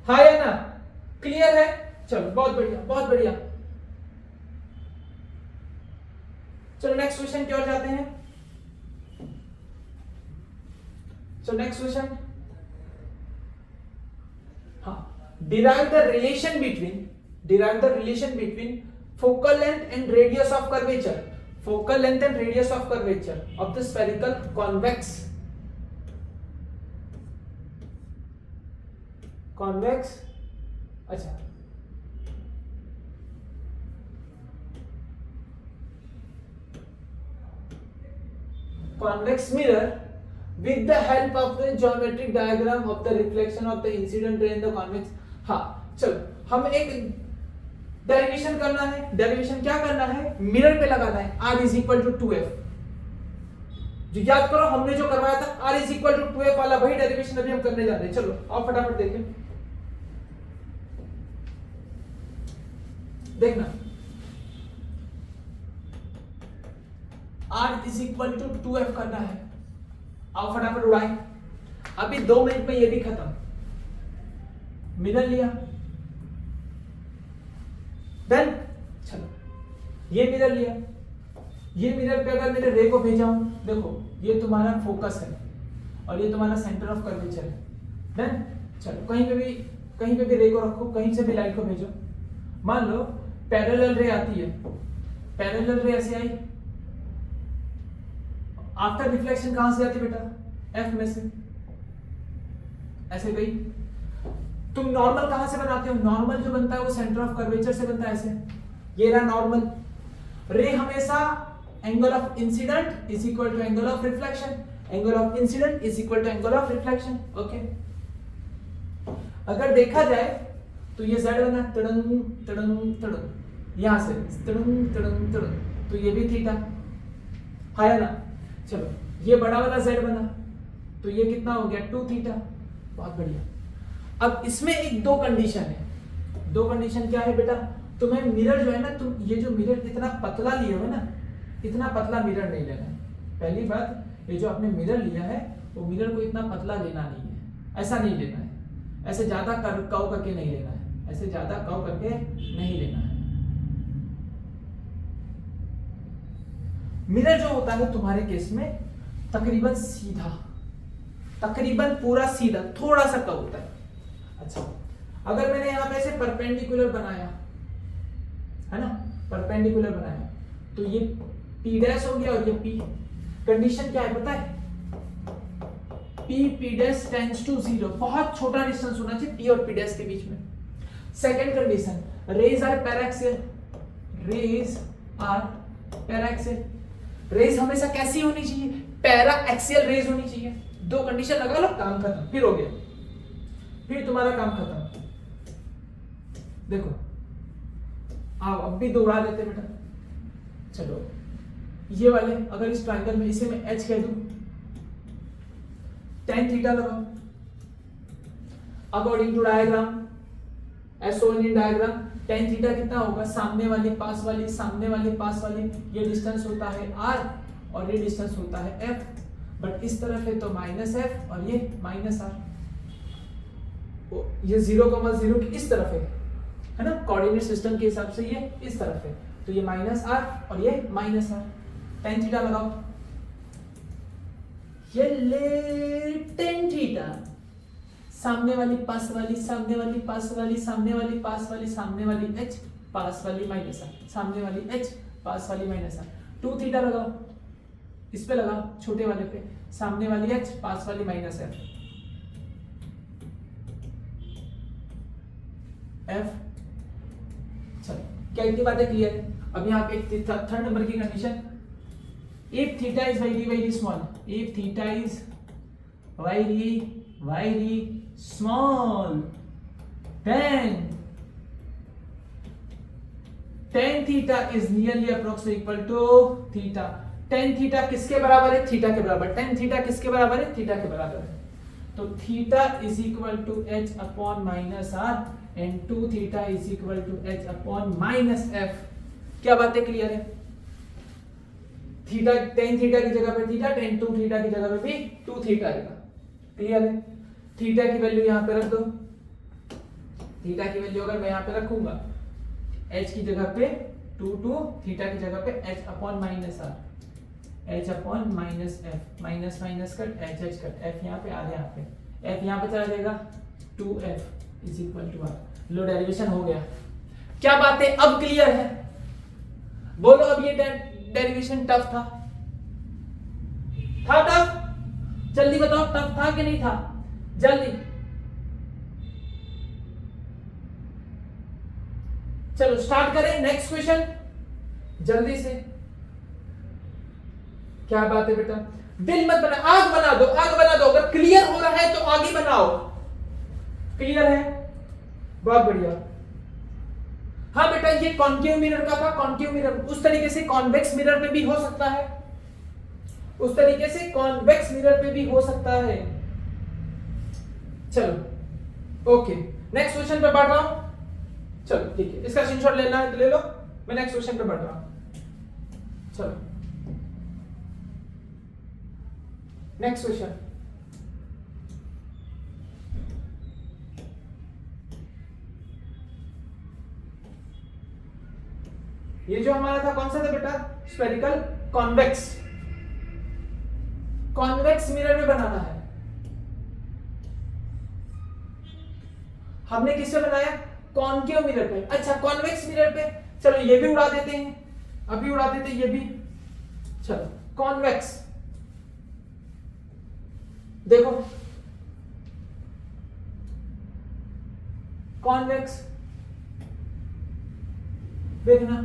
हाय ना, क्लियर है। चलो बहुत बढ़िया, बहुत बढ़िया। चलो नेक्स्ट क्वेश्चन की ओर जाते हैं। So next question. Derive the relation between focal length and radius of curvature. Focal length and radius of curvature of the spherical convex. अच्छा, convex mirror with the help of the geometric diagram of the reflection of the incident ray in the convex. हाँ चलो, हम एक derivation करना है. Derivation क्या करना है? मिरर पे लगाना है. R is equal to 2f. जो याद करो हमने जो करवाया था R is equal to 2f वाला, वही डेरिवेशन अभी हम करने जा रहे हैं. चलो आप फटाफट देखें. देखना, R is equal to 2f करना है. आओ फटाफट उड़ाए. अभी 2 मिनट में ये भी खत्म. मिरर लिया, देन चलो ये मिरर लिया. ये मिरर पे अगर मेरे रे को भेजा हूं, देखो ये तुम्हारा फोकस है और ये तुम्हारा सेंटर ऑफ कर्वेचर है. देन चलो कहीं पे भी रे को रखो, कहीं से भी लाइट को भेजो. मान लो पैरेलल रे आती है. पैरेलल रे ऐसे आई, आफ्टर रिफ्लेक्शन कहां से आती है बेटा? एफ में से. ऐसे गई. तुम नॉर्मल कहां से बनाते हो? नॉर्मल जो बनता है वो सेंटर ऑफ कर्वेचर से बनता है. ऐसे ये रहा नॉर्मल. रे हमेशा angle of incidence is equal to angle of reflection. Angle of incidence is equal to angle of reflection. Okay, अगर देखा जाए तो ये z बना तड़ंग तड़ंग तड़ंग, यहां से तड़ंग तड़ंग तड़ंग, तो ये भी थीटा है ना. चलो ये बड़ा वाला z बना, तो ये कितना हो गया? 2 थीटा. बहुत बढ़िया. अब इसमें एक 2 कंडीशन है. 2 कंडीशन क्या है बेटा? तुम्हें मिरर जो है ना, तुम ये जो मिरर इतना पतला लिए हो ना, इतना पतला मिरर नहीं लेना है. पहली बात, ये जो आपने मिरर लिया है वो मिरर को इतना पतला लेना नहीं है. ऐसा नहीं लेना है. ऐसे ज्यादा कर्व करके नहीं लेना है. ऐसे ज्यादा कर्व करके नहीं लेना है. मिरर जो होता है तुम्हारे केस में तकरीबन सीधा, तकरीबन पूरा सीधा, थोड़ा सा कर्व होता है. अच्छा, अगर मैंने यहां पे ऐसे परपेंडिकुलर बनाया है ना, परपेंडिकुलर बनाया, तो ये P डैश हो गया और ये P. कंडीशन क्या है पता है? P dash tends to 0. बहुत छोटा डिस्टेंस होना चाहिए P और P डैश के बीच में. Second condition, rays are paraxial. Rays are paraxial. Rays हमेशा कैसी होनी चाहिए? पैरा एक्सियल रेज होनी चाहिए. 2 कंडीशन लगा लो, काम खत्म. फिर हो गया, फिर तुम्हारा काम खत्म. देखो आओ अब भी 2 उड़ा देते बेटा. चलो ये वाले, अगर इस ट्रायंगल में इसे मैं H कह दूं, tan थीटा लगाओ. According to diagram as shown in diagram, tan theta कितना होगा? सामने वाली पास वाली, सामने वाली पास वाली, ये डिस्टेंस होता है r और ये डिस्टेंस होता है f. बट इस तरफ है तो -f और ये -r. ये 0,0 की इस तरफ है ना, कोऑर्डिनेट सिस्टम के हिसाब से ये इस तरफ है, तो ये -r और ये -r. tan थीटा लगाओ. ये ले tan थीटा, सामने वाली पास वाली, सामने वाली पास वाली, सामने वाली पास वाली, सामने वाली h पास वाली -r, सामने वाली h पास वाली -r. 2 थीटा लगाओ, इस पे लगाओ छोटे वाले पे, सामने वाली h पास वाली -f. f. चलो क्या इतनी बातें क्लियर है? अब यहाँ पे एक थर्ड नंबर की condition, if theta is very small, if theta is very small, then tan theta is nearly approximately equal to theta. tan theta किसके बराबर है? थीटा के बराबर. tan theta किसके बराबर है? थीटा के बराबर है. तो theta is equal to h upon -r and 2 theta is equal to h upon -f. क्या बातें क्लियर है? थीटा tan थीटा की जगह पे थीटा, tan 2 थीटा की जगह पे भी 2 थीटा आएगा. क्लियर है? थीटा की वैल्यू यहां पे रख दो. थीटा की वैल्यू अगर मैं यहां पे रखूंगा h की जगह पे 2 थीटा की जगह पे h upon -r. H upon minus F, minus minus cut, H H cut, F यहाँ पे आर यहाँ पे, एफ यहाँ पे चला जाएगा 2f is equal to R. लो डेरिवेशन हो गया। क्या बात है, अब क्लियर है? बोलो अब ये डेरिवेशन टफ था टफ? जल्दी बताओ, टफ था कि नहीं था? जल्दी चलो स्टार्ट करें नेक्स्ट क्वेश्चन जल्दी से। क्या बात है बेटा, दिल मत बना, आग बना दो, आग बना दो। अगर क्लियर हो रहा है तो आगे बनाओ। क्लियर है? बहुत बढ़िया। हाँ बेटा, ये कॉन्केव मिरर का था, कॉन्केव मिरर। उस तरीके से कॉन्वेक्स मिरर पे भी हो सकता है, उस तरीके से कॉन्वेक्स मिरर पे भी हो सकता है। चलो ओके, नेक्स्ट क्वेश्चन पे बढ़ रहा हूं। चलो ठीक है, इसका स्क्रीनशॉट लेना है तो ले लो, मैं नेक्स्ट क्वेश्चन पे बढ़ रहा हूं। चलो नेक्स्ट क्वेश्चन। ये जो हमारा था कौन सा था बेटा? स्फेरिकल कॉन्वेक्स, कॉन्वेक्स मिरर में बनाना है। हमने किससे बनाया? कॉन्केव मिरर पे। अच्छा कॉन्वेक्स मिरर पे, चलो ये भी उड़ा देते हैं, अभी उड़ा देते हैं ये भी। चलो कॉन्वेक्स देखो, कॉन्वेक्स देखना,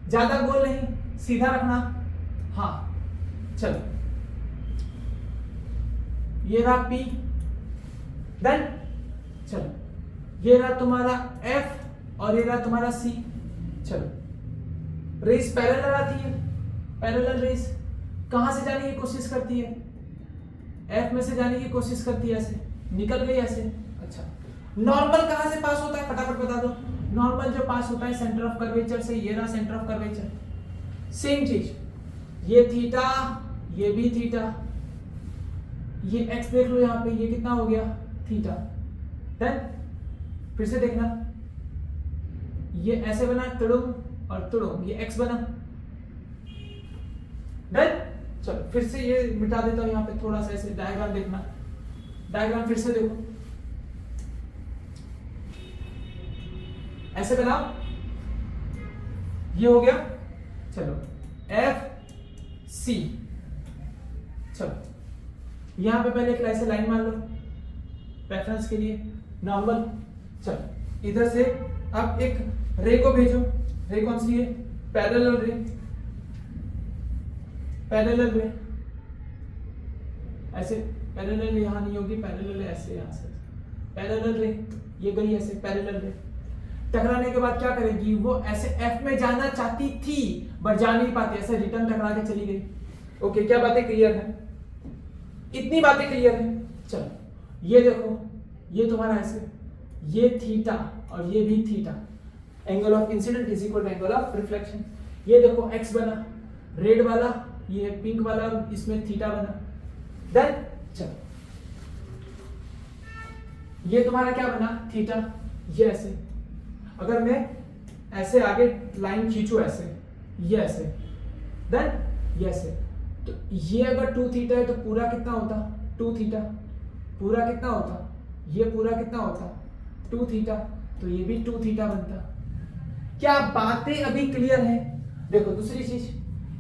ज्यादा गोल नहीं, सीधा रखना। हाँ चलो, ये रहा P, देन चलो ये रहा तुम्हारा F और ये रहा तुम्हारा C। चलो रेस पैरेलल आती है, पैरेलल रेस कहां से जाने की कोशिश करती है? F में से जाने की कोशिश करती है, ऐसे निकल गई ऐसे। अच्छा नॉर्मल कहां से पास होता है, फटाफट बता दो। नॉर्मल जो पास होता है सेंटर ऑफ कर्वेचर से, ये रहा सेंटर ऑफ कर्वेचर। सेम चीज, ये थीटा, ये भी थीटा, ये एक्स देख लो यहाँ पे, ये कितना हो गया? थीटा। देन फिर से देखना, ये ऐसे बना तुड़ुम और तुड़ुम, ये एक्स बना। देन चलो फिर से ये मिटा देता हूं, यहाँ पे थोड़ा सा ऐसे डायग्राम देखना, डायग्राम फिर से देखो, ऐसे बनाओ, ये हो गया। चलो एफ सी, चलो यहां पे पहले एक ऐसे लाइन मान लो रेफरेंस के लिए, नॉर्मल। चलो इधर से अब एक रे को भेजो, रे कौन सी है? पैरेलल रे, पैरेलल रे, ऐसे पैरेलल यहां नहीं होगी, पैरेलल ऐसे, यहां से पैरेलल रे, ये गई ऐसे पैरेलल रे। टकराने के बाद क्या करेगी? वो ऐसे एफ में जाना चाहती थी बट जा नहीं पाती, ऐसे रिटर्न टकरा के चली गई। ओके, क्या बातें क्लियर है? इतनी बातें क्लियर है। चलो ये देखो, ये तुम्हारा ऐसे, ये थीटा और ये भी theta, angle of incidence is equal to angle of reflection. ये देखो एक्स बना, रेड वाला, ये पिंक वाला, इसमें थीटा बना। देन चलो ये तुम्हारा क्या बना? थीटा। ये ऐसे, अगर मैं ऐसे आगे लाइन खींचू ऐसे, ये ऐसे, देन ये ऐसे, तो ये अगर 2 थीटा है तो पूरा कितना होता? 2 थीटा। पूरा कितना होता? ये पूरा कितना होता? 2 थीटा। तो ये भी 2 थीटा बनता। क्या बातें अभी क्लियर है? देखो दूसरी चीज,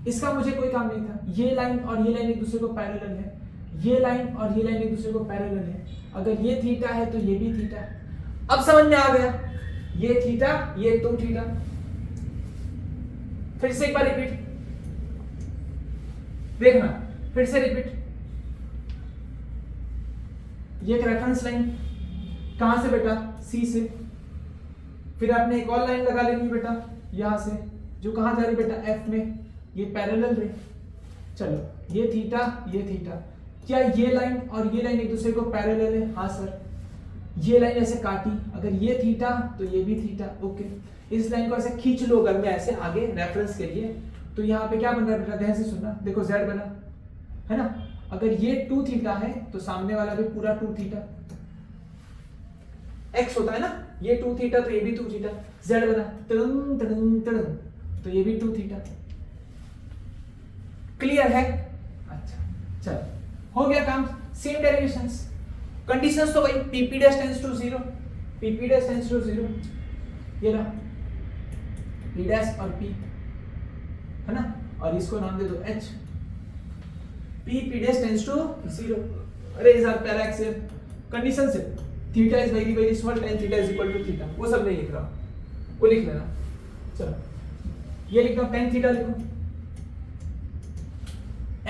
इसका मुझे कोई काम नहीं था, ये लाइन और ये लाइन एक दूसरे को पैरेलल है, ये लाइन और ये लाइन एक दूसरे को पैरेलल है। अगर ये थीटा है तो ये भी थीटा। अब समझ में आ गया, ये थीटा, ये 2 थीटा। फिर से एक बार रिपीट देखना, फिर से रिपीट। ये एक रेफरेंस लाइन, कहां से बेटा? सी से। फिर आपने एक और लाइन लगा लेनी बेटा यहां से, जो कहां जा रही बेटा? एफ में। ये पैरेलल रे। चलो ये थीटा, ये थीटा। क्या ये लाइन और ये लाइन एक दूसरे को पैरेलल है? हाँ सर। ये लाइन ऐसे काटी, अगर ये थीटा तो ये भी थीटा। ओके, इस लाइन को ऐसे खींच लो अगर मैं ऐसे आगे रेफरेंस के लिए, तो यहाँ पे क्या बन रहा है बेटा? ध्यान से सुनना, देखो z बना है ना। अगर ये 2 थीटा है तो सामने वाला भी पूरा 2 थीटा। x होता है ना, ये 2 थीटा तो ये भी 2 थीटा, z बना टन टन टन, तो ये भी 2 थीटा। क्लियर है? अच्छा चलो हो गया काम। सेम डेरिवेशंस, कंडीशंस तो वही, pp dash tends to 0, pp dash tends to 0, ये रहा p डैश और p है ना, और इसको नाम दे दो h, p dash tends to 0। अरे इज आर पैराक्सियल कंडीशन से theta is very very small, tan theta is equal to theta, वो सब नहीं लिख रहा, वो लिख लेना। चलो ये लिख दो, tan थीटा लिखो,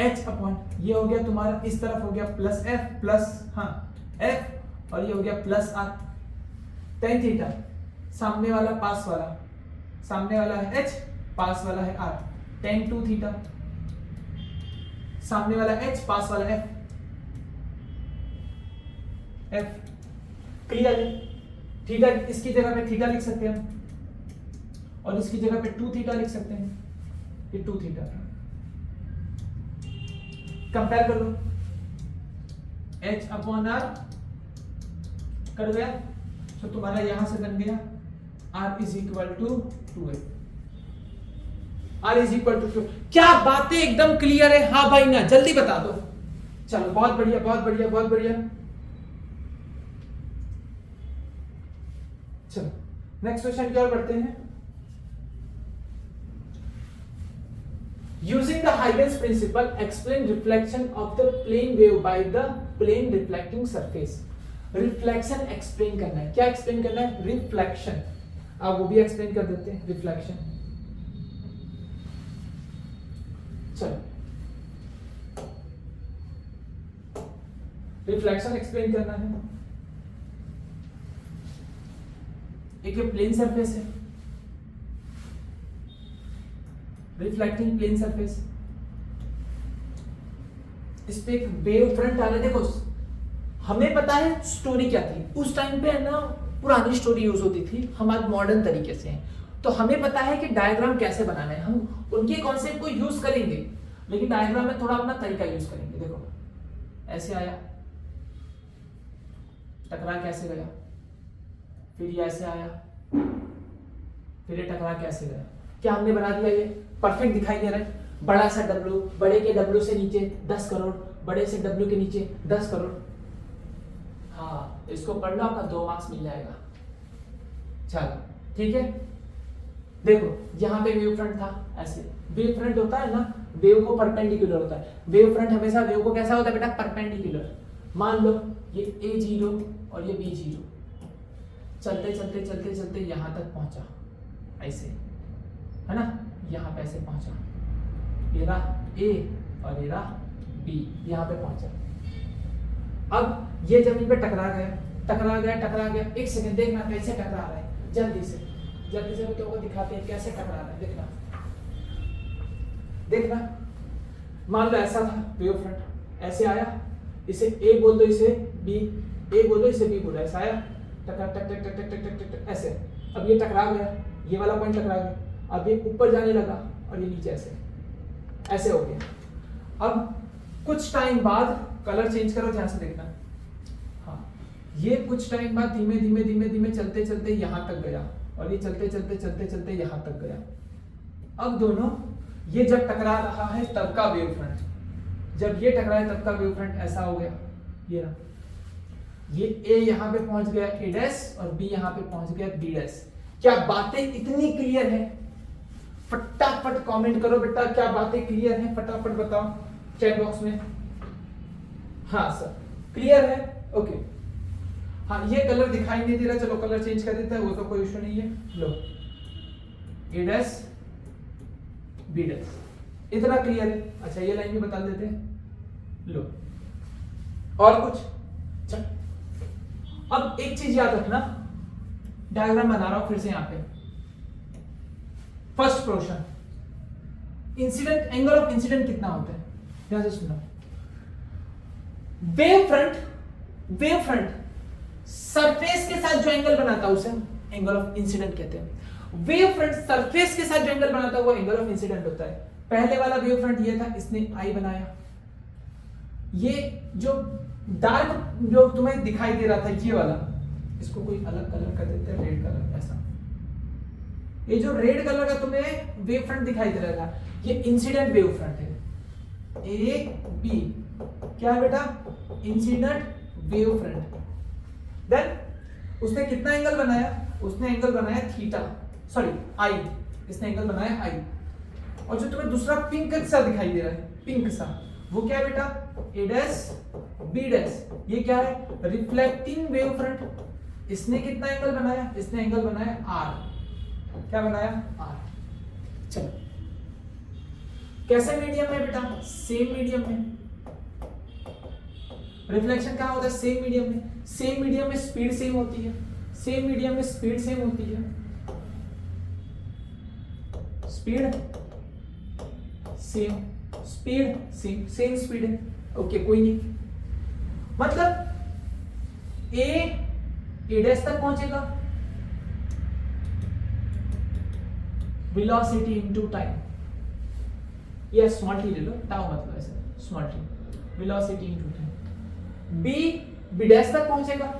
h अपॉन ये हो गया तुम्हारा, इस तरफ हो गया प्लस f प्लस हाँ f, और ये हो गया प्लस r, tan थीटा सामने वाला पास वाला, सामने वाला है h, पास वाला है r, tan 2 थीटा सामने वाला h, पास वाला f, f क्लियर है? थीटा इसकी जगह पे थीटा लिख सकते हैं हम, और इसकी जगह पे 2 थीटा लिख सकते हैं, ये 2 थीटा। कंपेयर कर लो, h अपॉन r कर गया, तो तुम्हारा यहां से बन गया r is equal to 2h, r is equal to 2। क्या बातें एकदम क्लियर है? हाँ भाई ना, जल्दी बता दो। चलो बहुत बढ़िया बहुत बढ़िया बहुत बढ़िया। चलो नेक्स्ट क्वेश्चन की ओर बढ़ते हैं। Using the Huygens principle, explain reflection of the plane wave by the plane reflecting surface. Reflection explain करना है, क्या explain करना है? Reflection, आप वो भी explain कर देते हैं, reflection। चलो reflection explain करना है। एक ये प्लेन सरफेस है, रिफ्लेक्टिंग प्लेन सरफेस, इस पे एक वेव फ्रंट आ रहा है। देखो हमें पता है स्टोरी क्या थी उस टाइम पे, है ना, पुरानी स्टोरी यूज होती थी, हम आज मॉडर्न तरीके से हैं, तो हमें पता है कि डायग्राम कैसे बनाना है, हम उनके कॉन्सेप्ट को यूज करेंगे, लेकिन डायग्राम में थोड़ा अपना तरीका यूज करेंगे। देखो ऐसे आया, टकरा कैसे गया, फिर ये ऐसे आया, फिर ये टकरा कैसे गया, क्या हमने बना दिया? ये परफेक्ट दिखाई दे रहा है। बड़ा सा डब्ल्यू, बड़े के डब्ल्यू से नीचे 10 करोड़, बड़े से डब्ल्यू के नीचे 10 करोड़। हाँ इसको पढ़ लो, आपका 2 मार्क्स मिल जाएगा। चलो ठीक है, देखो यहाँ पे वेव फ्रंट था, ऐसे वेव फ्रंट होता है ना, वेव को परपेंडिकुलर होता है। वेव फ्रंट हमेशा वेव को कैसा होता है बेटा? परपेंडिकुलर। मान लो ये A0 और ये B0, चलते चलते चलते चलते यहां तक पहुंचा, ऐसे है ना, यहां पे ऐसे पहुंचा, ये रहा A और ये रहा B, यहां पे पहुंचा। अब ये जमीन पे टकरा गया टकरा गया टकरा गया, एक सेकंड देखना कैसे टकरा रहा है, जल्दी से मैं तुमको दिखाते हैं कैसे टकरा रहा है, देखना देखना। मान लो ऐसा था वेव फ्रंट, ऐसे आया, इसे A बोल दो, इसे B, A बोल दो, इसे B बोलो, ऐसा आया, टक टक टक टक टक टक टक ऐसे। अब ये टकरा गया, ये वाला पॉइंट टकरा गया, अब ये ऊपर जाने लगा और ये नीचे ऐसे ऐसे हो गया। अब कुछ टाइम बाद कलर चेंज करो, ध्यान से देखना। हाँ ये कुछ टाइम बाद धीमे धीमे धीमे धीमे चलते चलते यहां तक गया, और ये चलते चलते चलते चलते यहां तक गया। अब दोनों ये जब टकरा रहा है तब का वेव फ्रंट, जब ये टकराए तब का वेव फ्रंट ऐसा हो गया, ये रहा, ये A यहां पे पहुंच गया A डैश और B यहां पे पहुंच गया B डैश। क्या बातें इतनी क्लियर है? फटाफट कमेंट करो बेटा, क्या बातें क्लियर है, फटाफट बताओ चैट बॉक्स में। हाँ सर क्लियर है, ओके। हाँ ये कलर दिखाई नहीं दे रहा, चलो कलर चेंज कर देता है, वो तो कोई इशू नहीं है। लो A डैश B डैश, इतना क्लियर है। अच्छा ये लाइन भी बता देते हैं, लो और कुछ। चल अब एक चीज याद रखना, डायग्राम बना रहा हूं फिर से यहां पे। First portion, incident angle of incident कितना होता है, ध्यान से सुनो। वेव फ्रंट सरफेस के साथ जो एंगल बनाता है उसे एंगल ऑफ इंसिडेंट कहते हैं। वेव फ्रंट सरफेस के साथ जो एंगल बनाता है वो एंगल ऑफ इंसिडेंट होता है। पहले वाला वेव फ्रंट ये था, इसने आई बनाया, ये जो डार्क जो तुम्हें दिखाई दे रहा था ये वाला, इसको कोई अलग कलर कर देते हैं, रेड कलर ऐसा। ये जो रेड कलर का तुम्हें वेव फ्रंट दिखाई दे रहा है, ये इंसिडेंट वेव फ्रंट है। ए बी क्या है बेटा? Incident wave front. देन उसने कितना एंगल बनाया? उसने एंगल बनाया थीटा, सॉरी आई, इसने एंगल बनाया आई। और जो तुम्हें दूसरा पिंक सा दिखाई दे रहा है, पिंक सा, वो क्या है बेटा? ए डैश बी डैश। ये क्या है? Reflecting wave front. इसने कितना एंगल बनाया? इसने एंगल बनाया आर। क्या बनाया? आर। चलो, कैसे मीडियम में बेटा? सेम मीडियम में। रिफ्लेक्शन क्या होता है? सेम मीडियम में। सेम मीडियम में स्पीड सेम होती है, सेम मीडियम में स्पीड सेम होती है, speed same, speed same, same speed है। ओके, कोई नहीं। मतलब ए डैश तक पहुंचेगा, वेलोसिटी इनटू टाइम, या स्मॉल टी ले लो, टाउ मतलब ऐसे small t, velocity into time. B dash तक पहुंचेगा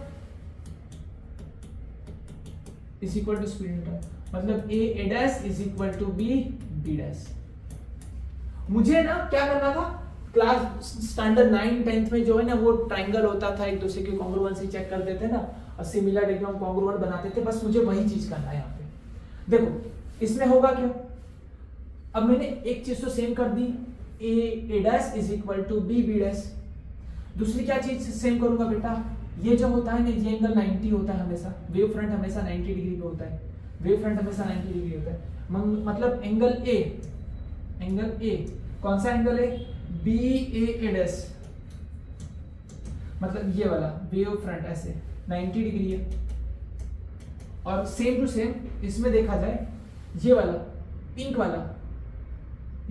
is equal to speed into time, मतलब A dash is equal to B dash. मुझे ना क्या करना था, क्लास स्टैंडर्ड 9 10th में जो है ना वो ट्रायंगल होता था, एक दूसरे की कॉन्ग्रुएंसी चेक कर देते ना और सिमिलर डायग्राम कॉन्ग्रुएंट बनाते थे, बस मुझे वही चीज करना है यहाँ पे। देखो इसमें होगा क्या, अब मैंने एक चीज तो सेम कर दी, A dash is equal to B dash. दूसरी क्या चीज सेम करूंगा बेटा? ये जो होता है ना, ये एंगल 90 होता है हमेशा, वेव फ्रंट हमेशा 90 डिग्री पे होता है, वेव फ्रंट हमेशा 90 डिग्री होता है। मतलब एंगल ए कौन सा एंगल है? बी ए डैश, मतलब ये वाला वेव फ्रंट ऐसे 90 डिग्री है। और सेम टू सेम इसमें देखा जाए, ये वाला पिंक वाला,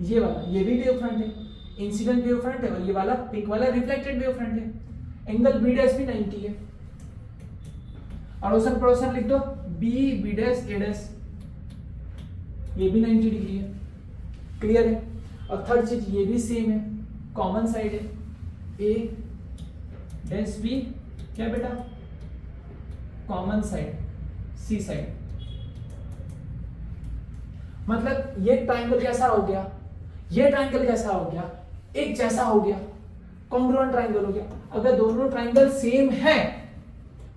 ये वाला, ये भी वेव फ्रंट है, इंसिडेंट वेव फ्रंट है, और ये वाला पिंक वाला रिफ्लेक्टेड वेव फ्रंट है। एंगल बी डैश भी 90 है। अड़ोसन पड़ोसन लिख दो, बी डैश ए डैश, ये भी 90 डिग्री है। क्लियर है? और थर्ड चीज ये भी सेम है, कॉमन साइड है, ए डैश बी क्या बेटा? कॉमन साइड, सी साइड। मतलब ये ट्रायंगल कैसा हो गया, ये ट्रायंगल कैसा हो गया? एक जैसा हो गया, कॉन्ग्रुएंट ट्रायंगल हो गया। अगर दोनों ट्रायंगल सेम है,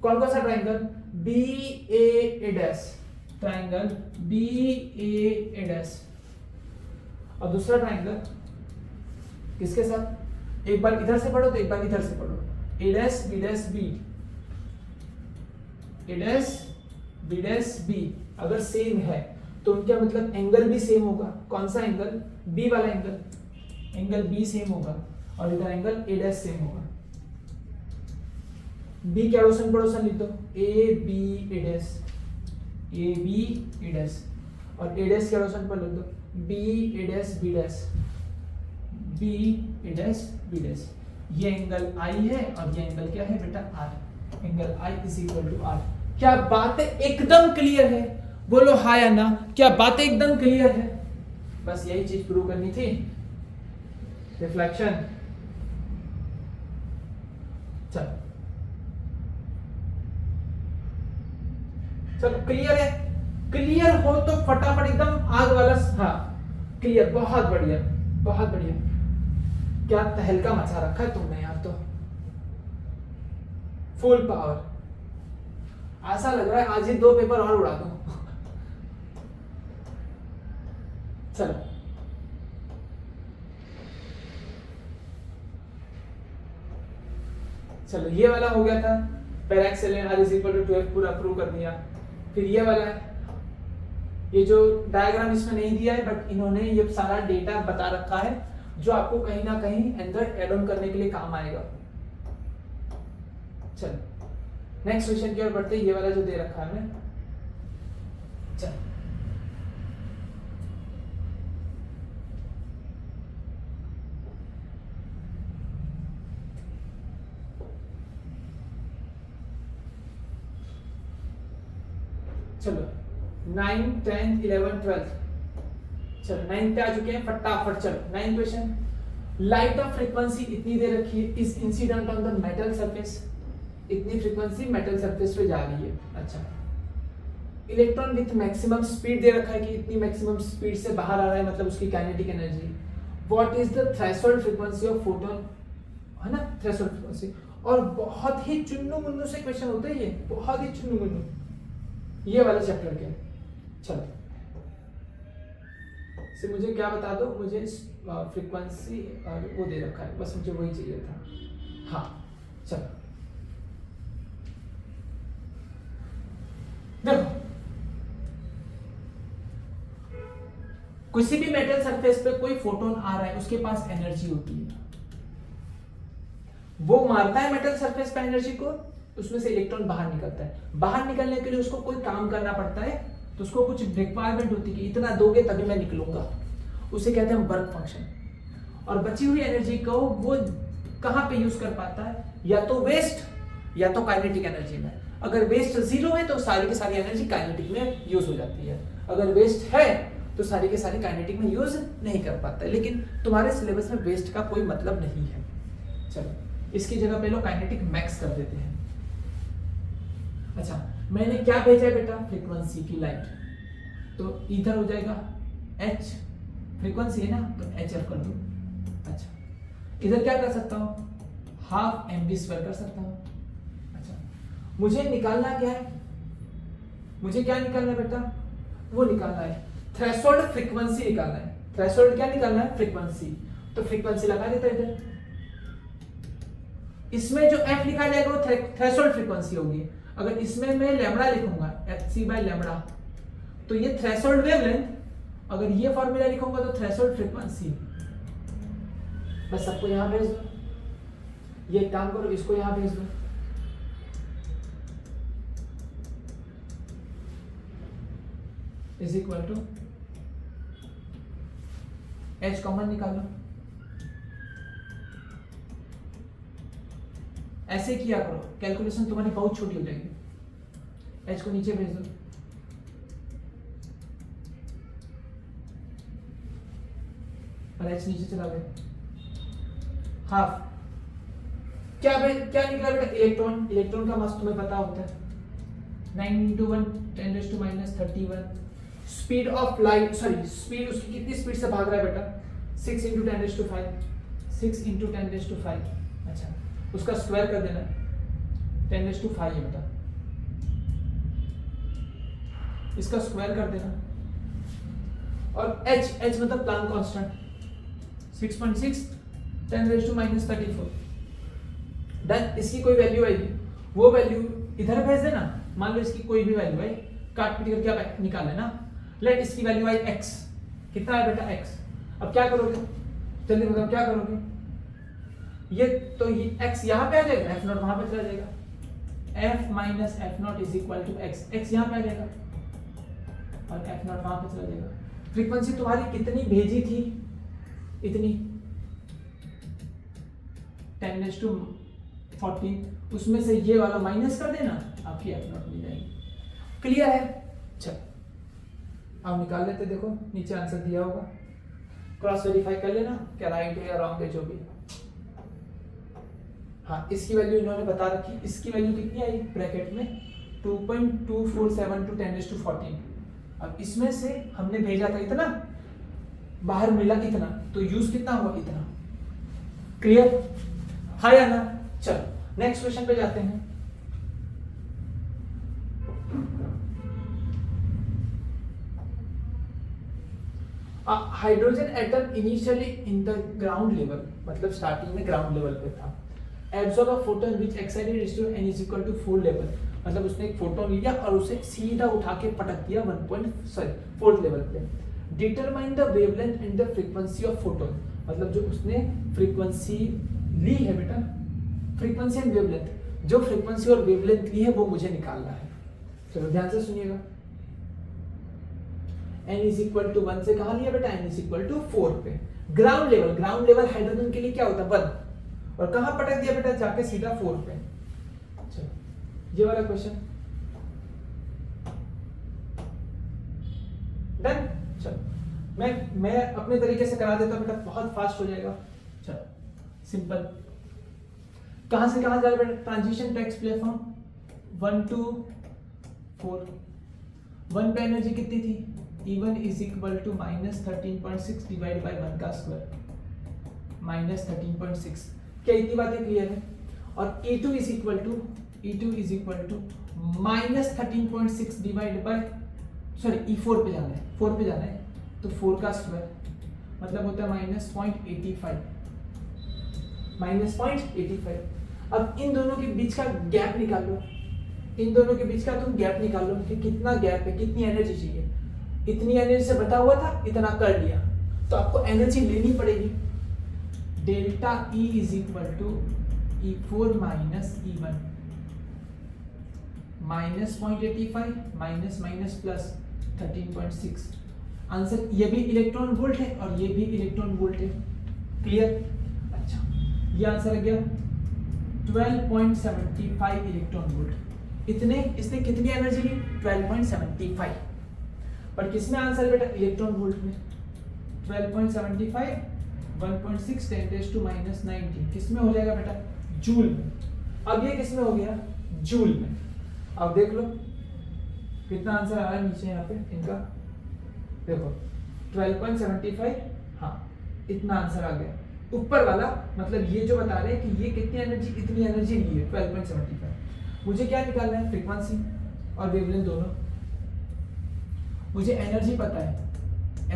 कौन कौन सा triangle? B A dash, triangle B A dash. और दूसरा ट्रायंगल किसके साथ? एक बार इधर से पढ़ो तो एक बार इधर से पढ़ो, ए dash B dash B, A dash B dash B. अगर सेम है तो उनका मतलब एंगल भी सेम होगा। कौन सा एंगल? बी वाला एंगल बी सेम होगा, और इधर एंगल ए डैश सेम होगा। बी के अड़ोसन पड़ोसन लिख दो, A B A dash, A B A dash, और ए डैश के अड़ोसन पर लिख दो B A dash B dash, B A dash B dash. ये एंगल आई है और ये एंगल क्या है बेटा? R. Angle I is equal to R. क्या बातें एकदम क्लियर है? बोलो हाँ या ना, क्या बातें एकदम क्लियर है? बस यही चीज प्रूव करनी थी, रिफ्लेक्शन। चलो क्लियर है? क्लियर हो तो फटाफट एकदम आग वाला, हाँ क्लियर, बहुत बढ़िया बहुत बढ़िया। क्या तहलका मचा रखा है तुमने यार, तो फुल पावर। ऐसा लग रहा है आज ही 2 पेपर और उड़ा दूं। चलो चलो, ये वाला हो गया था, पैराक्सेलेन आर इज इक्वल टू 12 पूरा प्रूव कर दिया। फिर ये वाला है, ये जो डायग्राम इसमें नहीं दिया है बट इन्होंने ये सारा डेटा बता रखा है जो आपको कहीं ना कहीं अंदर ऐड ऑन करने के लिए काम आएगा। चलो नेक्स्ट क्वेश्चन की ओर बढ़ते, ये वाला जो दे रखा है हमें। चलो चलो 9 10 11 12, चलो 9 पे आ चुके हैं फटाफट। चलो 9 क्वेश्चन, लाइट ऑफ फ्रीक्वेंसी इतनी दे रखी है, is incident on the metal surface. इतनी फ्रीक्वेंसी मेटल सरफेस पे जा रही है। अच्छा, इलेक्ट्रॉन विथ मैक्सिमम स्पीड दे रखा है कि इतनी मैक्सिमम स्पीड से बाहर आ रहा है, मतलब उसकी kinetic energy. What is the threshold frequency of photon, है ना, थ्रेशोल्ड फ्रीक्वेंसी। और बहुत ही चुन्नू मुन्नू से क्वेश्चन होते हैं ये, बहुत ही चुन्नू मुन्नू ये वाला चैप्टर के। चलो से मुझे क्या बता दो, मुझे फ्रीक्वेंसी और वो दे रखा है, बस मुझे वही चाहिए था। हाँ चलो देखो, किसी भी मेटल सरफेस पे कोई फोटोन आ रहा है, उसके पास एनर्जी होती है, वो मारता है मेटल सरफेस पे एनर्जी को, उसमें से इलेक्ट्रॉन बाहर निकलता है। बाहर निकलने के लिए उसको कोई काम करना पड़ता है, तो उसको कुछ रिक्वायरमेंट होती है कि इतना दोगे तभी मैं निकलूंगा, उसे कहते हैं वर्क फंक्शन। और बची हुई एनर्जी को वो कहां पे यूज कर पाता है, या तो वेस्ट या तो काइनेटिक एनर्जी में। अगर वेस्ट जीरो है तो सारी की सारी एनर्जी काइनेटिक में यूज हो जाती है, अगर वेस्ट है तो सारी के सारी काइनेटिक में यूज नहीं कर पाता है। लेकिन तुम्हारे सिलेबस में वेस्ट का कोई मतलब नहीं है। चलो इसकी जगह पे लोग काइनेटिक मैक्स कर देते हैं। अच्छा, मैंने क्या भेजा है बेटा, फ्रीक्वेंसी की लाइट, तो इधर हो जाएगा h, फ्रीक्वेंसी है ना, तो h कर दो। अच्छा, इधर क्या कर सकता हूं, हाफ mv² कर सकता हूं। अच्छा, मुझे निकालना क्या है, मुझे क्या निकालना है बेटा, वो निकालना है थ्रेशोल्ड फ्रीक्वेंसी निकालना है। थ्रेशोल्ड क्या निकालना है, फ्रीक्वेंसी। तो फ्रीक्वेंसी लगा देता है इधर, इसमें जो f लिखा जाएगा वो थ्रेशोल्ड फ्रीक्वेंसी होगी। अगर इसमें मैं लैम्बडा लिखूंगा hc/λ, तो ये थ्रेशोल्ड वेवलेंथ, अगर ये फॉर्मूला लिखूंगा तो थ्रेशोल्ड फ्रीक्वेंसी। बस सबको यहां भेज दो, ये एक काम करो, इसको यहां भेज दो। Is equal to h common निकालो, ऐसे किया करो, कैलकुलेशन तुम्हारी बहुत छोटी हो जाएगी। h को नीचे भेज दो, और h नीचे चला गया, हाफ। क्या निकला बेटा, इलेक्ट्रॉन। इलेक्ट्रॉन का मास तुम्हें पता होता है 9 × 1 10⁻³ 31। Speed of light, sorry speed, उसकी कितनी स्पीड से भाग रहा है बेटा, 6 × 10⁵, 6 × 10⁵। अच्छा, उसका स्क्वायर कर देना, 10⁵ है बेटा, इसका स्क्वायर कर देना। और h मतलब प्लांक कांस्टेंट 6.6 10⁻⁻34। डन। इसकी कोई वैल्यू आएगी, वो वैल्यू इधर भेज देना। मान लो इसकी कोई भी वैल्यू है, काट पीट कर क्या निकाल लेना। लेट इसकी वैल्यू आई x, कितना है बेटा x। अब क्या करोगे, जल्दी बताओ क्या करोगे, ये तो ये x यहाँ पे आ जाएगा, f0 वहां पे चला जाएगा, f - f0 = x। x यहाँ पे आ जाएगा और f0 वहां पे चला जाएगा। फ्रीक्वेंसी तुम्हारी कितनी भेजी थी, इतनी 10⁻14, उसमें से ये वाला माइनस कर देना, आपकी f0 मिल जाएगी। क्लियर है। चलो अब निकाल लेते, देखो नीचे आंसर दिया होगा, क्रॉस वेरीफाई कर लेना क्या राइट है या रॉन्ग है जो भी। हाँ, इसकी वैल्यू इन्होंने बता रखी, इसकी वैल्यू कितनी आई ब्रैकेट में 2.247 × 10⁻14। अब इसमें से हमने भेजा था इतना, बाहर मिला कितना, तो यूज कितना हुआ, इतना। क्लियर है या ना। चलो नेक्स्ट क्वेश्चन पे जाते हैं। Hydrogen atom initially in the ground level, मतलब स्टार्टिंग में ग्राउंड लेवल पे था। Absorb a photon which excited to n = 4 level, मतलब उसने एक फोटोन लिया और उसे सीधा उठा के पटक दिया 4th लेवल पे। Determine the wavelength and the frequency of photon, मतलब जो उसने फ्रीक्वेंसी ली है बेटा, फ्रीक्वेंसी एंड वेवलेंथ, जो फ्रीक्वेंसी और वेवलेंथ ली है वो मुझे निकालना है। चलो ध्यान से सुनिएगा। n = 1 से कहा लिया बेटा, n = 4 पे। ग्राउंड लेवल हाइड्रोजन के लिए क्या होता है 1, और कहां पटक दिया बेटा, जाके सीधा 4 पे। चलो ये वाला क्वेश्चन डन। चलो मैं अपने तरीके से करा देता हूं बेटा, बहुत फास्ट हो जाएगा। चलो सिंपल, कहां से कहां जा रहा है बेटा? Transition to X platform 1 to 4। 1 पे एनर्जी कितनी थी? E1 is equal to -13.6 divide by 1 का स्क्वायर, -13.6। क्या इतनी बातें क्लियर है? और E2 is equal to -13.6 divide by, sorry E4 पे जाना है, 4 पे जाना है, तो 4 का स्क्वायर मतलब होता है -0.85, -0.85। अब इन दोनों के बीच का गैप निकाल लो, इन दोनों के बीच का तुम गैप निकाल लो कि कितना गैप है, कितनी एनर्जी चाहिए। इतनी एनर्जी से बता हुआ था, इतना कर लिया, तो आपको एनर्जी लेनी पड़ेगी। Delta E is equal to E4 minus E1, -0.85 minus plus 13.6। Answer ये भी इलेक्ट्रॉन वोल्ट है और ये भी इलेक्ट्रॉन वोल्ट है। क्लियर? अच्छा, ये आंसर आ गया 12.75 इलेक्ट्रॉन वोल्ट। इतने इसने कितनी एनर्जी ली? 12.75। पर किसमें आंसर बेटा? इलेक्ट्रॉन वोल्ट में। 12.75 1.6 10⁻⁻⁹ किसमें हो जाएगा बेटा? जूल में। अब ये किसमें हो गया? जूल में। अब देख लो कितना आंसर आ रहा है नीचे यहाँ पे इनका, देखो 12.75, हाँ इतना आंसर आ गया। ऊपर वाला मतलब ये जो बता रहे हैं कि ये कितनी एनर्जी, इतनी एनर्जी ली है 12.75। मुझे क्या निकालना है? फ्रीक्वेंसी और वेवलेंथ दोनों। मुझे एनर्जी पता है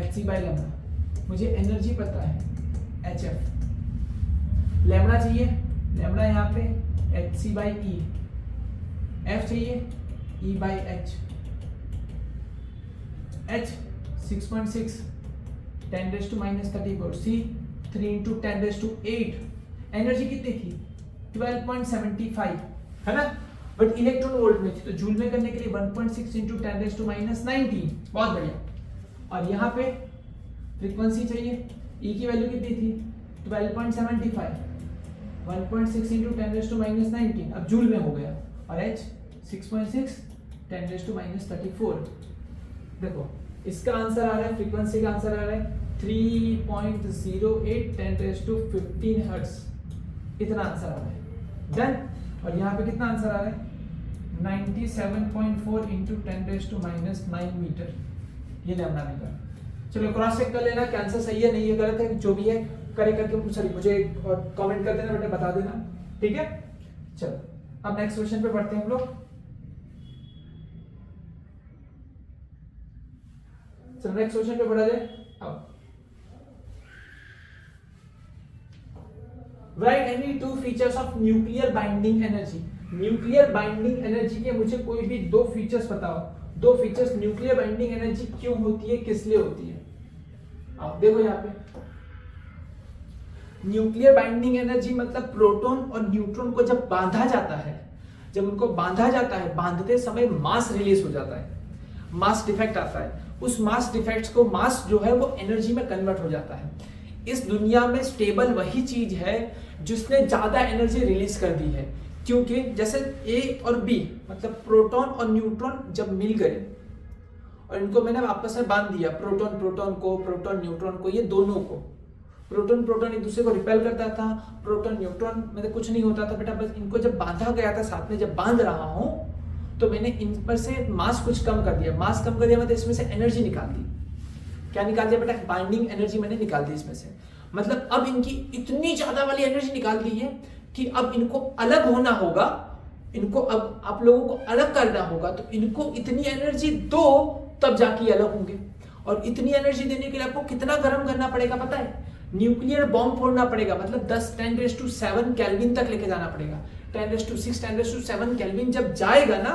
hc/λ, मुझे एनर्जी पता है hf। लैम्बडा चाहिए, लैम्बडा यहाँ पे hc/e, f चाहिए e/h। h 6.6 10⁻⁻34, c 3 × 10⁸8। एनर्जी कितनी थी? 12.75 है ना, बट इलेक्ट्रॉन वोल्ट में थी, तो जूल में करने के लिए 1.6 × 10⁻⁻19। बहुत बढ़िया। और यहाँ पे फ्रीक्वेंसी चाहिए, E की वैल्यू कितनी थी? 12.75, 1.6 × 10⁻⁻19, अब जूल में हो गया। और H 6.6 10⁻⁻34। देखो इसका आंसर आ रहा है, फ्रीक्वेंसी का आंसर आ रहा है 3.08 10⁻15 हर्ट्ज। इतना आंसर आ रहा है। डन। और यहाँ पे कितना आंसर आ रहा है? 97.4 × 10⁻⁹ मीटर। ये लैम्बडा मीटर। चलो क्रॉस चेक कर लेना, कैंसर सही है नहीं है गलत है, जो भी है करे करके सॉरी मुझे कमेंट कर देना बेटा, बता देना, ठीक है। चलो अब नेक्स्ट क्वेश्चन पे बढ़ते हैं हम लोग। चलो नेक्स्ट क्वेश्चन पे बढ़ा जाए। अब right any two features of nuclear binding energy. Nuclear binding energy के मुझे कोई भी दो फीचर्स बताओ। दो फीचर्स न्यूक्लियर बाइंडिंग एनर्जी क्यों होती है, किस लिए होती है? आप देखो यहाँ पे न्यूक्लियर बाइंडिंग एनर्जी मतलब प्रोटॉन और न्यूट्रॉन को जब बांधा जाता है, जब उनको बांधा जाता है, बांधते समय मास रिलीज हो जाता है, मास डिफेक्ट आता है। उस मास डिफेक्ट्स को, मास जो है वो एनर्जी में कन्वर्ट हो जाता है। इस दुनिया में स्टेबल वही चीज है जिसने ज्यादा एनर्जी रिलीज कर दी है, क्योंकि जैसे ए और बी मतलब प्रोटॉन और न्यूट्रॉन जब मिल गए और इनको मैंने आपस में बांध दिया, प्रोटॉन प्रोटॉन को, प्रोटॉन न्यूट्रॉन को, ये दोनों को, प्रोटॉन प्रोटॉन एक दूसरे को रिपेल करता था, प्रोटॉन न्यूट्रॉन मतलब कुछ नहीं होता था बेटा, बस इनको जब बांधा गया था साथ में, जब बांध रहा हूं तो मैंने इन पर से मास कुछ कम कर दिया। मास कम कर दिया मतलब इसमें से एनर्जी निकाल दी। क्या निकाल दिया बेटा? बाइंडिंग एनर्जी मैंने निकाल दी इसमें से। मतलब अब इनकी इतनी ज्यादा वाली एनर्जी निकाल दी है कि अब इनको अलग होना होगा, इनको अब आप लोगों को अलग करना होगा, तो इनको इतनी एनर्जी दो तब जाके अलग होंगे। और इतनी एनर्जी देने के लिए आपको कितना गर्म करना पड़ेगा पता है? न्यूक्लियर बॉम्ब फोड़ना पड़ेगा, मतलब 10⁻⁷ केल्विन तक लेके जाना पड़ेगा। 10⁶ 10⁷ केल्विन जब जाएगा ना,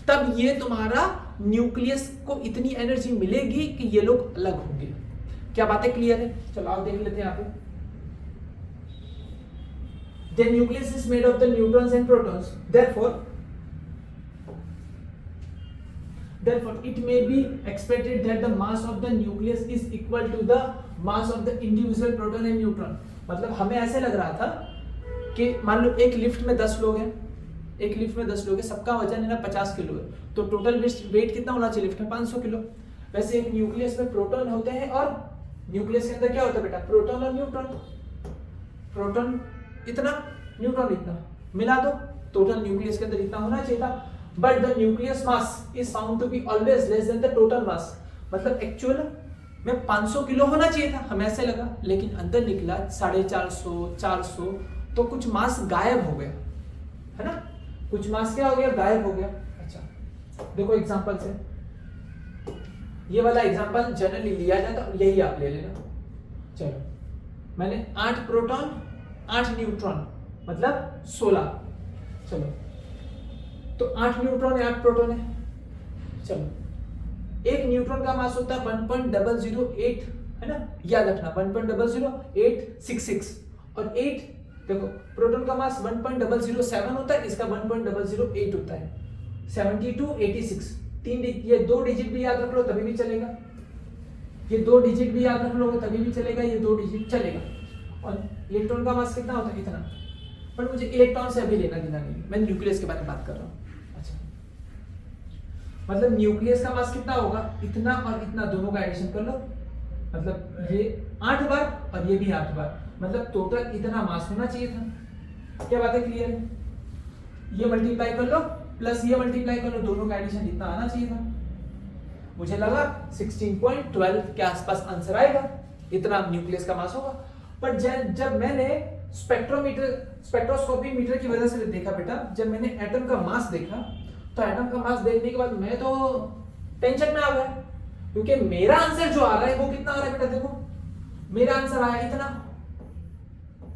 तब ये तुम्हारा न्यूक्लियस को इतनी एनर्जी मिलेगी कि ये लोग अलग होंगे। क्या बातें क्लियर है? चलो आप देख लेते हैं यहाँ पे। The nucleus is made of the neutrons and protons. Therefore, it may be expected that the mass of the nucleus is equal to the mass of the individual proton and neutron. मतलब हमें ऐसे लग रहा था कि मान लो एक lift में 10 लोग हैं, एक लिफ्ट में 10 लोग हैं, सबका वजन है ना 50 किलो है, तो टोटल वेट कितना होना चाहिए लिफ्ट में? 500 किलो। वैसे एक न्यूक्लियस में प्रोटॉन होते हैं और न्यूक्लियस के अंदर क्या होता है बेटा? प्रोटॉन और न्यूट्रॉन। प्रोटॉन इतना, न्यूट्रॉन इतना, मिला दो, टोटल न्यूक्लियस के अंदर इतना होना चाहिए था, but the nucleus mass is found to be always less than the total mass. मतलब एक्चुअल में 500 किलो होना चाहिए था, हमें ऐसे लगा, लेकिन अंदर निकला 450 400, तो कुछ मास गायब हो गया, है ना, कुछ मास क्या हो गया, गायब हो गया। अच्छा देखो एग्जांपल से, ये वाला एग्जांपल जनरली लिया जाता है, यही आप ले लेना। चलो मैंने 8 प्रोटॉन 8 न्यूट्रॉन मतलब 16, चलो तो 8 न्यूट्रॉन है 8 प्रोटॉन है। चलो एक न्यूट्रॉन का मास होता है 1.008, है ना, याद रखना 1.00866, और 8 देखो प्रोटॉन का मास 1.007 होता है, इसका 1.008 होता है, 72 86, ये 2 डिजिट भी याद रख लो तभी भी चलेगा, ये 2 डिजिट भी याद रख लोगे तभी भी चलेगा, ये 2 डिजिट चलेगा। और इलेक्ट्रॉन का मास कितना होता है, इतना, पर मुझे इलेक्ट्रॉन से अभी लेना देना नहीं, मैं न्यूक्लियस के बारे में बात कर रहा हूँ। अच्छा मतलब न्यूक्लियस का मास कितना होगा, इतना और इतना दोनों का एडिशन कर लो, मतलब ये 8 बार और ये भी 8 बार, मतलब टोटल इतना मास होना चाहिए था। क्या बात है, क्लियर है? ये मल्टीप्लाई कर लो प्लस ये मल्टीप्लाई कर लो, दोनों का एडिशन इतना आना चाहिए था। मुझे लगा 16.12 के आसपास आंसर आएगा, इतना न्यूक्लियस का मास होगा। पर जब मैंने स्पेक्ट्रोस्कोपी मीटर की वजह से देखा बेटा, जब मैंने एटम का मास देखा, तो एटम का मास देखने के बाद मैं तो टेंशन में आ गया, क्योंकि मेरा आंसर जो आ रहा है वो कितना आ रहा है बेटा, देखो मेरा आंसर आया इतना,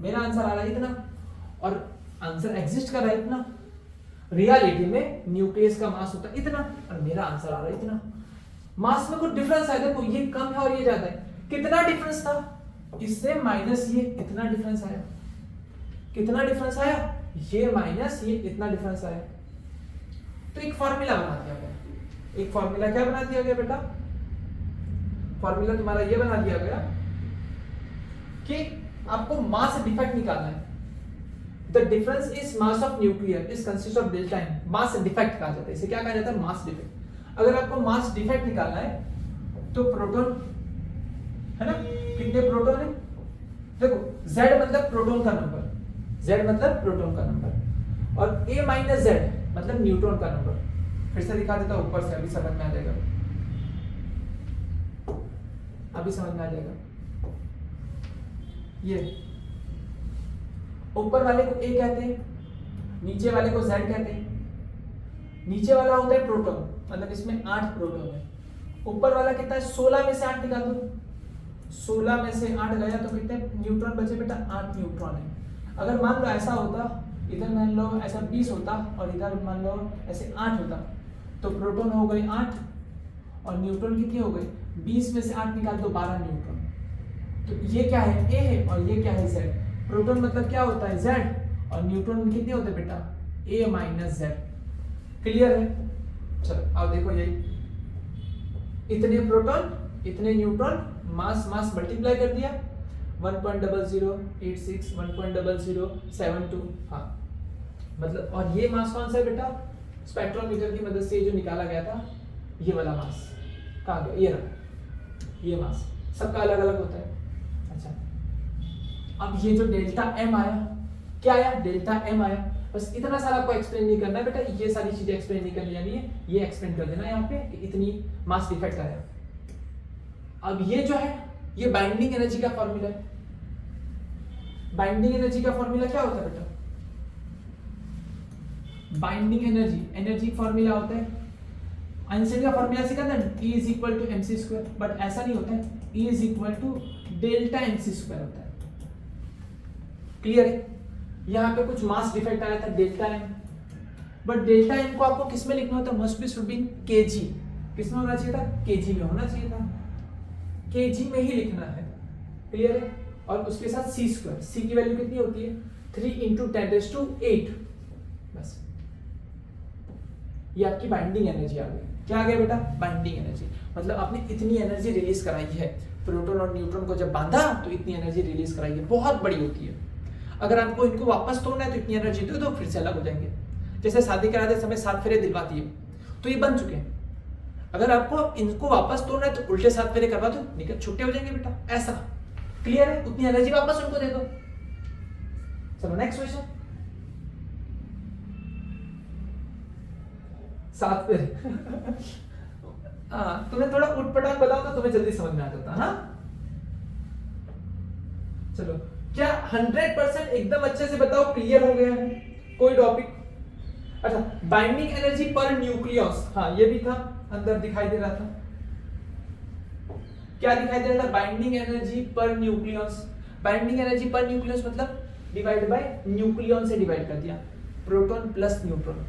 मेरा आंसर आ रहा है इतना, और आंसर एग्जिस्ट कर रहा है इतना। रियलिटी में न्यूक्लियस का मास होता है इतना और मेरा आंसर आ रहा है इतना। मास में कुछ डिफरेंस है, देखो ये कम है और ये ज्यादा है। कितना डिफरेंस था, इससे माइनस ये इतना डिफरेंस आया। कितना डिफरेंस आया, ये माइनस ये इतना डिफरेंस आया। तो एक फॉर्मूला बना दिया गया। एक फॉर्मूला क्या बना दिया गया बेटा, फॉर्मूला तुम्हारा ये बना दिया गया कि आपको मास डिफेक्ट निकालना है। The difference is mass of nucleus is consist of delta m, mass defect कहा जाता है इसे, क्या कहा जाता है, मास डिफेक्ट। अगर आपको मास डिफेक्ट निकालना है तो प्रोटॉन है ना, कितने प्रोटॉन है, देखो Z मतलब प्रोटॉन का नंबर, Z मतलब प्रोटॉन का नंबर, और A माइनस Z मतलब न्यूट्रॉन का नंबर। फिर से दिखा देता हूं ऊपर से, अभी समझ में आ जाएगा, अभी समझ में आ जाएगा। ये ऊपर वाले को A कहते हैं, नीचे वाले को Z कहते हैं। नीचे वाला होता है प्रोटॉन, मतलब इसमें 8 प्रोटॉन है। ऊपर वाला कितना है, 16 में से 8 निकाल दो, 16 में से 8 गया तो कितने न्यूट्रॉन बचे बेटा, 8 न्यूट्रॉन है। अगर मान लो ऐसा होता, इधर मान लो ऐसा 20 होता और इधर मान लो ऐसे 8 होता, तो प्रोटॉन हो गए 8 और न्यूट्रॉन कितने हो गए, 20 में से 8 निकाल दो 12 न्यूट्रॉन। तो ये क्या है, A है और ये क्या है, Z। प्रोटॉन मतलब क्या होता है, Z, और न्यूट्रॉन कितने होते हैं बेटा, A माइनस Z। क्लियर है? चलो अब देखो, यही इतने प्रोटॉन इतने न्यूट्रॉन, मास मास मल्टीप्लाई कर दिया, 1.0086 1.0072, हाँ मतलब, और ये मास कौन सा है बेटा, स्पेक्ट्रोमीटर की मदद से जो निकाला गया था, ये वाला मास कहाँ गया, ये रहा, ये मास सबका अलग अलग होता है। अच्छा अब ये जो डेल्टा M आया, क्या आया, डेल्टा M आया। बस इतना सारा आपको एक्सप्लेन नहीं करना है बेटा, ये सारी चीजें एक्सप्लेन नहीं करनी जानी है, ये एक्सप्लेन कर देना यहाँ पे कि इतनी मास डिफेक्ट आया। अब ये जो है, ये बाइंडिंग एनर्जी का फॉर्मूला है। बाइंडिंग एनर्जी का फॉर्मूला क्या होता है बेटा, बाइंडिंग एनर्जी फॉर्मूला होता है, आइंस्टाइन का फॉर्मूला सीखा था, E is equal to mc², but ऐसा नहीं होता है, E is equal to delta mc² होता है। क्लियर है? यहाँ पे कुछ मास डिफेक्ट आया था delta M, but delta M को आपको किस में लिखना होता है, must be should be in kg। किस में होना चाहिए था, kg में होना चाहिए था, kg में ही लिखना है। क्लियर है? और उसके साथ c², c की वैल्यू कितनी होती है, 3 × 10⁸ बस। ये आपकी बाइंडिंग एनर्जी आ गई। क्या आ गया बेटा, बाइंडिंग एनर्जी, मतलब आपने इतनी एनर्जी रिलीज कराई है, प्रोटॉन और न्यूट्रॉन को जब बांधा तो इतनी एनर्जी रिलीज कराई है, बहुत बड़ी होती है। अगर आपको इनको वापस तोड़ना है तो इतनी एनर्जी दो तो फिर से अलग हो जाएंगे। जैसे शादी कराते समय 7 फेरे दिलवा दिए तो ये बन चुके हैं। अगर आपको इनको वापस तोड़ना है तो उल्टे 7 फेरे करवा दो, निकल छुट्टे हो जाएंगे बेटा, ऐसा। क्लियर है? उतनी एनर्जी वापस उनको दे दो। चलो नेक्स्ट क्वेश्चन। 7 पे हाँ, तुम्हें थोड़ा उठपटांग बताओ तो तुम्हें जल्दी समझ में आ जाता। हाँ चलो, क्या 100% एकदम अच्छे से बताओ क्लियर हो गया है कोई टॉपिक? अच्छा, बाइंडिंग एनर्जी पर न्यूक्लियस, हाँ ये भी था, अंदर दिखाई दे रहा था। क्या दिखाई दे रहा था? बाइंडिंग एनर्जी पर न्यूक्लियस। बाइंडिंग एनर्जी पर न्यूक्लियस मतलब डिवाइड बाय न्यूक्लियन से डिवाइड कर दिया, प्रोटॉन प्लस न्यूट्रॉन।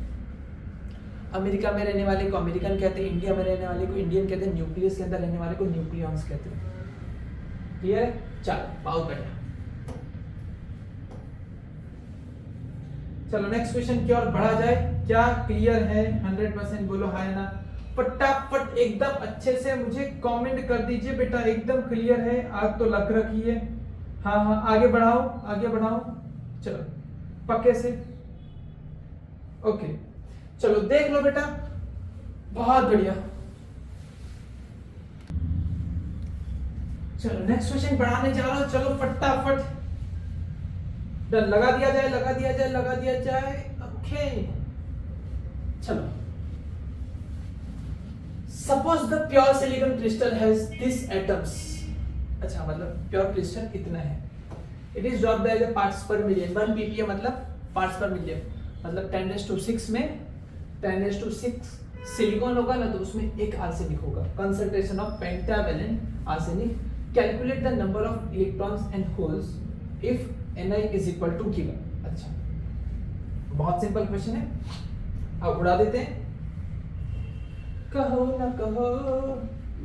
अमेरिका में रहने वाले को अमेरिकन कहते हैं, इंडिया में रहने वाले को इंडियन कहते हैं, न्यूक्लियस के अंदर रहने वाले को न्यूक्लियंस कहते हैं। क्लियर है? चलो बहुत बढ़िया। चलो नेक्स्ट क्वेश्चन की ओर बढ़ा जाए। क्या क्लियर है? 100% बोलो हां या ना। फटाफट एकदम अच्छे से मुझे कमेंट कर दीजिए बेटा, एकदम क्लियर है? आग तो लग रखी है। हाँ हाँ आगे बढ़ाओ, आगे बढ़ाओ। चलो पक्के से, ओके चलो देख लो बेटा, बहुत बढ़िया। चलो नेक्स्ट क्वेश्चन बढ़ाने जा रहा हूं, चलो फटाफट डन, लगा दिया जाए, लगा दिया जाए, लगा दिया जाए। ओके चलो, suppose the pure silicon crystal has this atoms. अच्छा मतलब प्योर क्रिस्टल इतना है, it is dropped as a parts per million. 1 ppm मतलब पार्ट्स पर मिलियन, मतलब 10⁶ में 10⁶ सिलिकॉन होगा ना, तो उसमें एक आर्सेनिक होगा। Concentration of pentavalent arsenic, calculate the number of electrons and holes if Ni is equal to given। अच्छा बहुत सिंपल क्वेश्चन है, अब उड़ा देते हैं। कहो ना कहो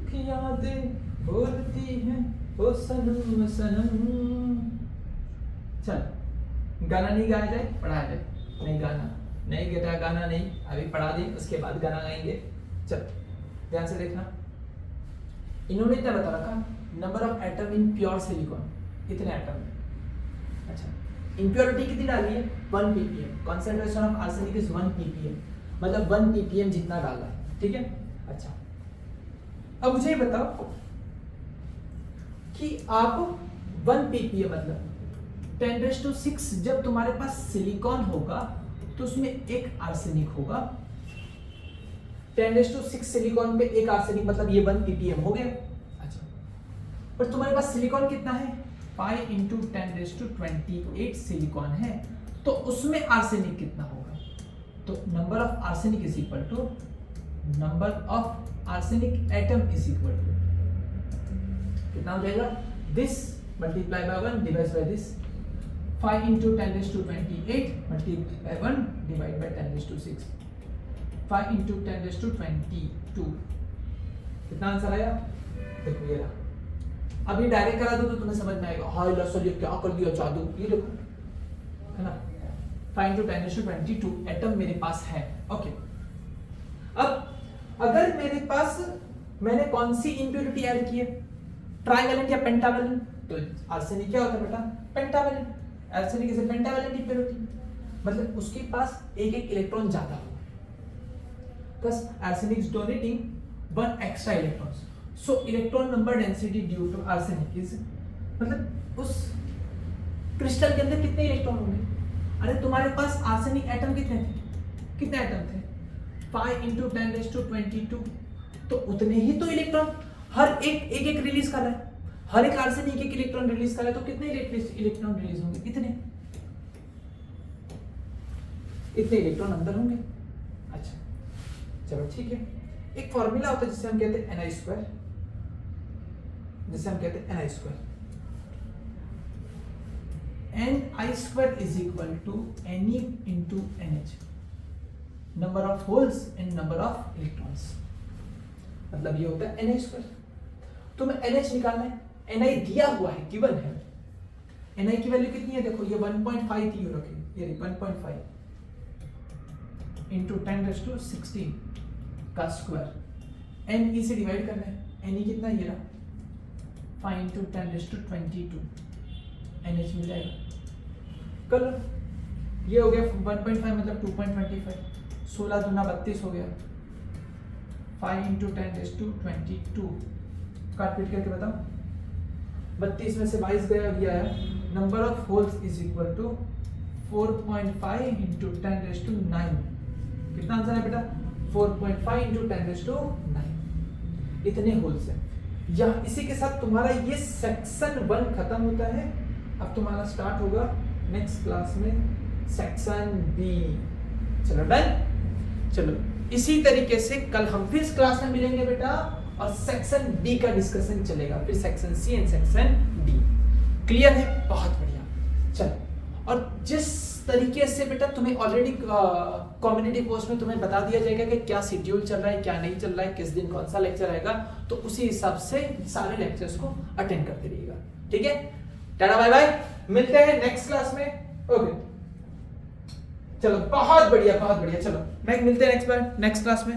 कि यादें बोलती हैं ओ सनम सनम। चल गाना नहीं गाया जाए, पढ़ाया जाए। नहीं गाना नहीं गेटा, गाना नहीं, अभी पढ़ा दें उसके बाद गाना गाएंगे। चल ध्यान से देखना, इन्होंने क्या बता रखा? Number of atom in pure silicon, इतने एटम। अच्छा इंप्योरिटी कितनी डाली है? 1 ppm। Concentration of arsenic is 1 ppm, मतलब 1 ppm जितना डाला है। ठीक है। अच्छा अब मुझे ये बताओ कि आप 1 ppm मतलब 10⁶, जब तुम्हारे पास सिलिकॉन होगा तो उसमें एक आर्सेनिक होगा। 10⁶ सिलिकॉन पे एक आर्सेनिक, मतलब ये 1 ppm हो गया। अच्छा पर तुम्हारे पास सिलिकॉन कितना है? 5 × 10⁻28 सिलिकॉन है, तो उसमें आर्सेनिक कितना होगा? तो number of arsenic is equal to number of arsenic atom is equal to कितना हो जाएगा? This multiply by 1 divide by this, 5 × 10⁻28 multiply by 1 divide by 10⁶, 5 × 10⁻22। कितना आंसर आया? देखो ये रहा। अभी डायरेक्ट करा दो तो तुम्हें समझ में आएगा, हाय लसल ये क्या कर दिया जादू। ये देखो है ना, 5 × 10⁻22 एटम मेरे पास है। ओके अब अगर मेरे पास मैंने कौन सी इंप्योरिटी ऐड की है? ट्राइवैलेंट या पेंटावैलेंट? तो आर्सेनिक क्या होता है बेटा? Pentavalent. Arsenic is a pentavalent impurity, मतलब उसके पास एक एक इलेक्ट्रॉन ज्यादा होगा। Thus arsenic is donating 1 extra electrons, so electron number density due to arsenic is, मतलब उस क्रिस्टल के अंदर कितने इलेक्ट्रॉन होंगे? अरे तुम्हारे पास आर्सेनिक एटम कितने थे? कितने एटम थे? 5 × 10⁻22, तो उतने ही तो इलेक्ट्रॉन हर एक रिलीज कर रहा है। हर एक आर्सेनिक एक इलेक्ट्रॉन रिलीज कर रहा है, तो कितने इलेक्ट्रॉन रिलीज होंगे? इतने इलेक्ट्रॉन अंदर होंगे। अच्छा चलो ठीक है, एक फॉर्मूला होता है जिसे हम कहते हैं Ni², जिसे हम कहते हैं Ni²। Ni² is equal to Ne into NH, number of holes and number of electrons, मतलब ये होता है Ni²। तो मैं NH निकालना है, Ni दिया हुआ है, गिवन है। Ni की वैल्यू कितनी है? देखो ये 1.5 थी, रखी ये 1.5 into 10⁻16 का स्क्वायर। Ne से डिवाइड करना है, Ne कितना? ये रहा 5 × 10⁻22 NH मिल जाएगा। कर लो, ये हो गया 1.5 मतलब 2.25, 16 दूना 32 हो गया। 5 × 10⁻22 काट पीट करके बताओ, 32 में से 22 गया और ये आया। Number of holes is equal to 4.5 × 10⁻9। कितना आंसर है बेटा? 4.5 इंटू 10⁹9 इतने होल्स हैं। या इसी के साथ तुम्हारा ये सेक्शन 1 खत्म होता है। अब तुम्हारा स्टार्ट होगा नेक्स्ट क्लास में सेक्शन बी। चलो डन। चलो इसी तरीके से कल हम फिर इस क्लास में मिलेंगे बेटा और सेक्शन बी का डिस्कशन चलेगा, फिर section C and section D. Clear है? बहुत बढ़िया। चलो, और जिस तरीके से बेटा तुम्हें ऑलरेडी कम्युनिटी कोर्स में तुम्हें बता दिया जाएगा कि क्या शेड्यूल चल रहा है, क्या नहीं चल रहा है, किस दिन कौन सा लेक्चर आएगा, तो उसी हिसाब से सारे लेक्चर्स को अटेंड करते रहिएगा। ठीक है, टाटा बाय बाय, मिलते हैं नेक्स्ट क्लास में। ओके चलो, बहुत बढ़िया बहुत बढ़िया। चलो मैं मिलते हैं नेक्स्ट क्लास में।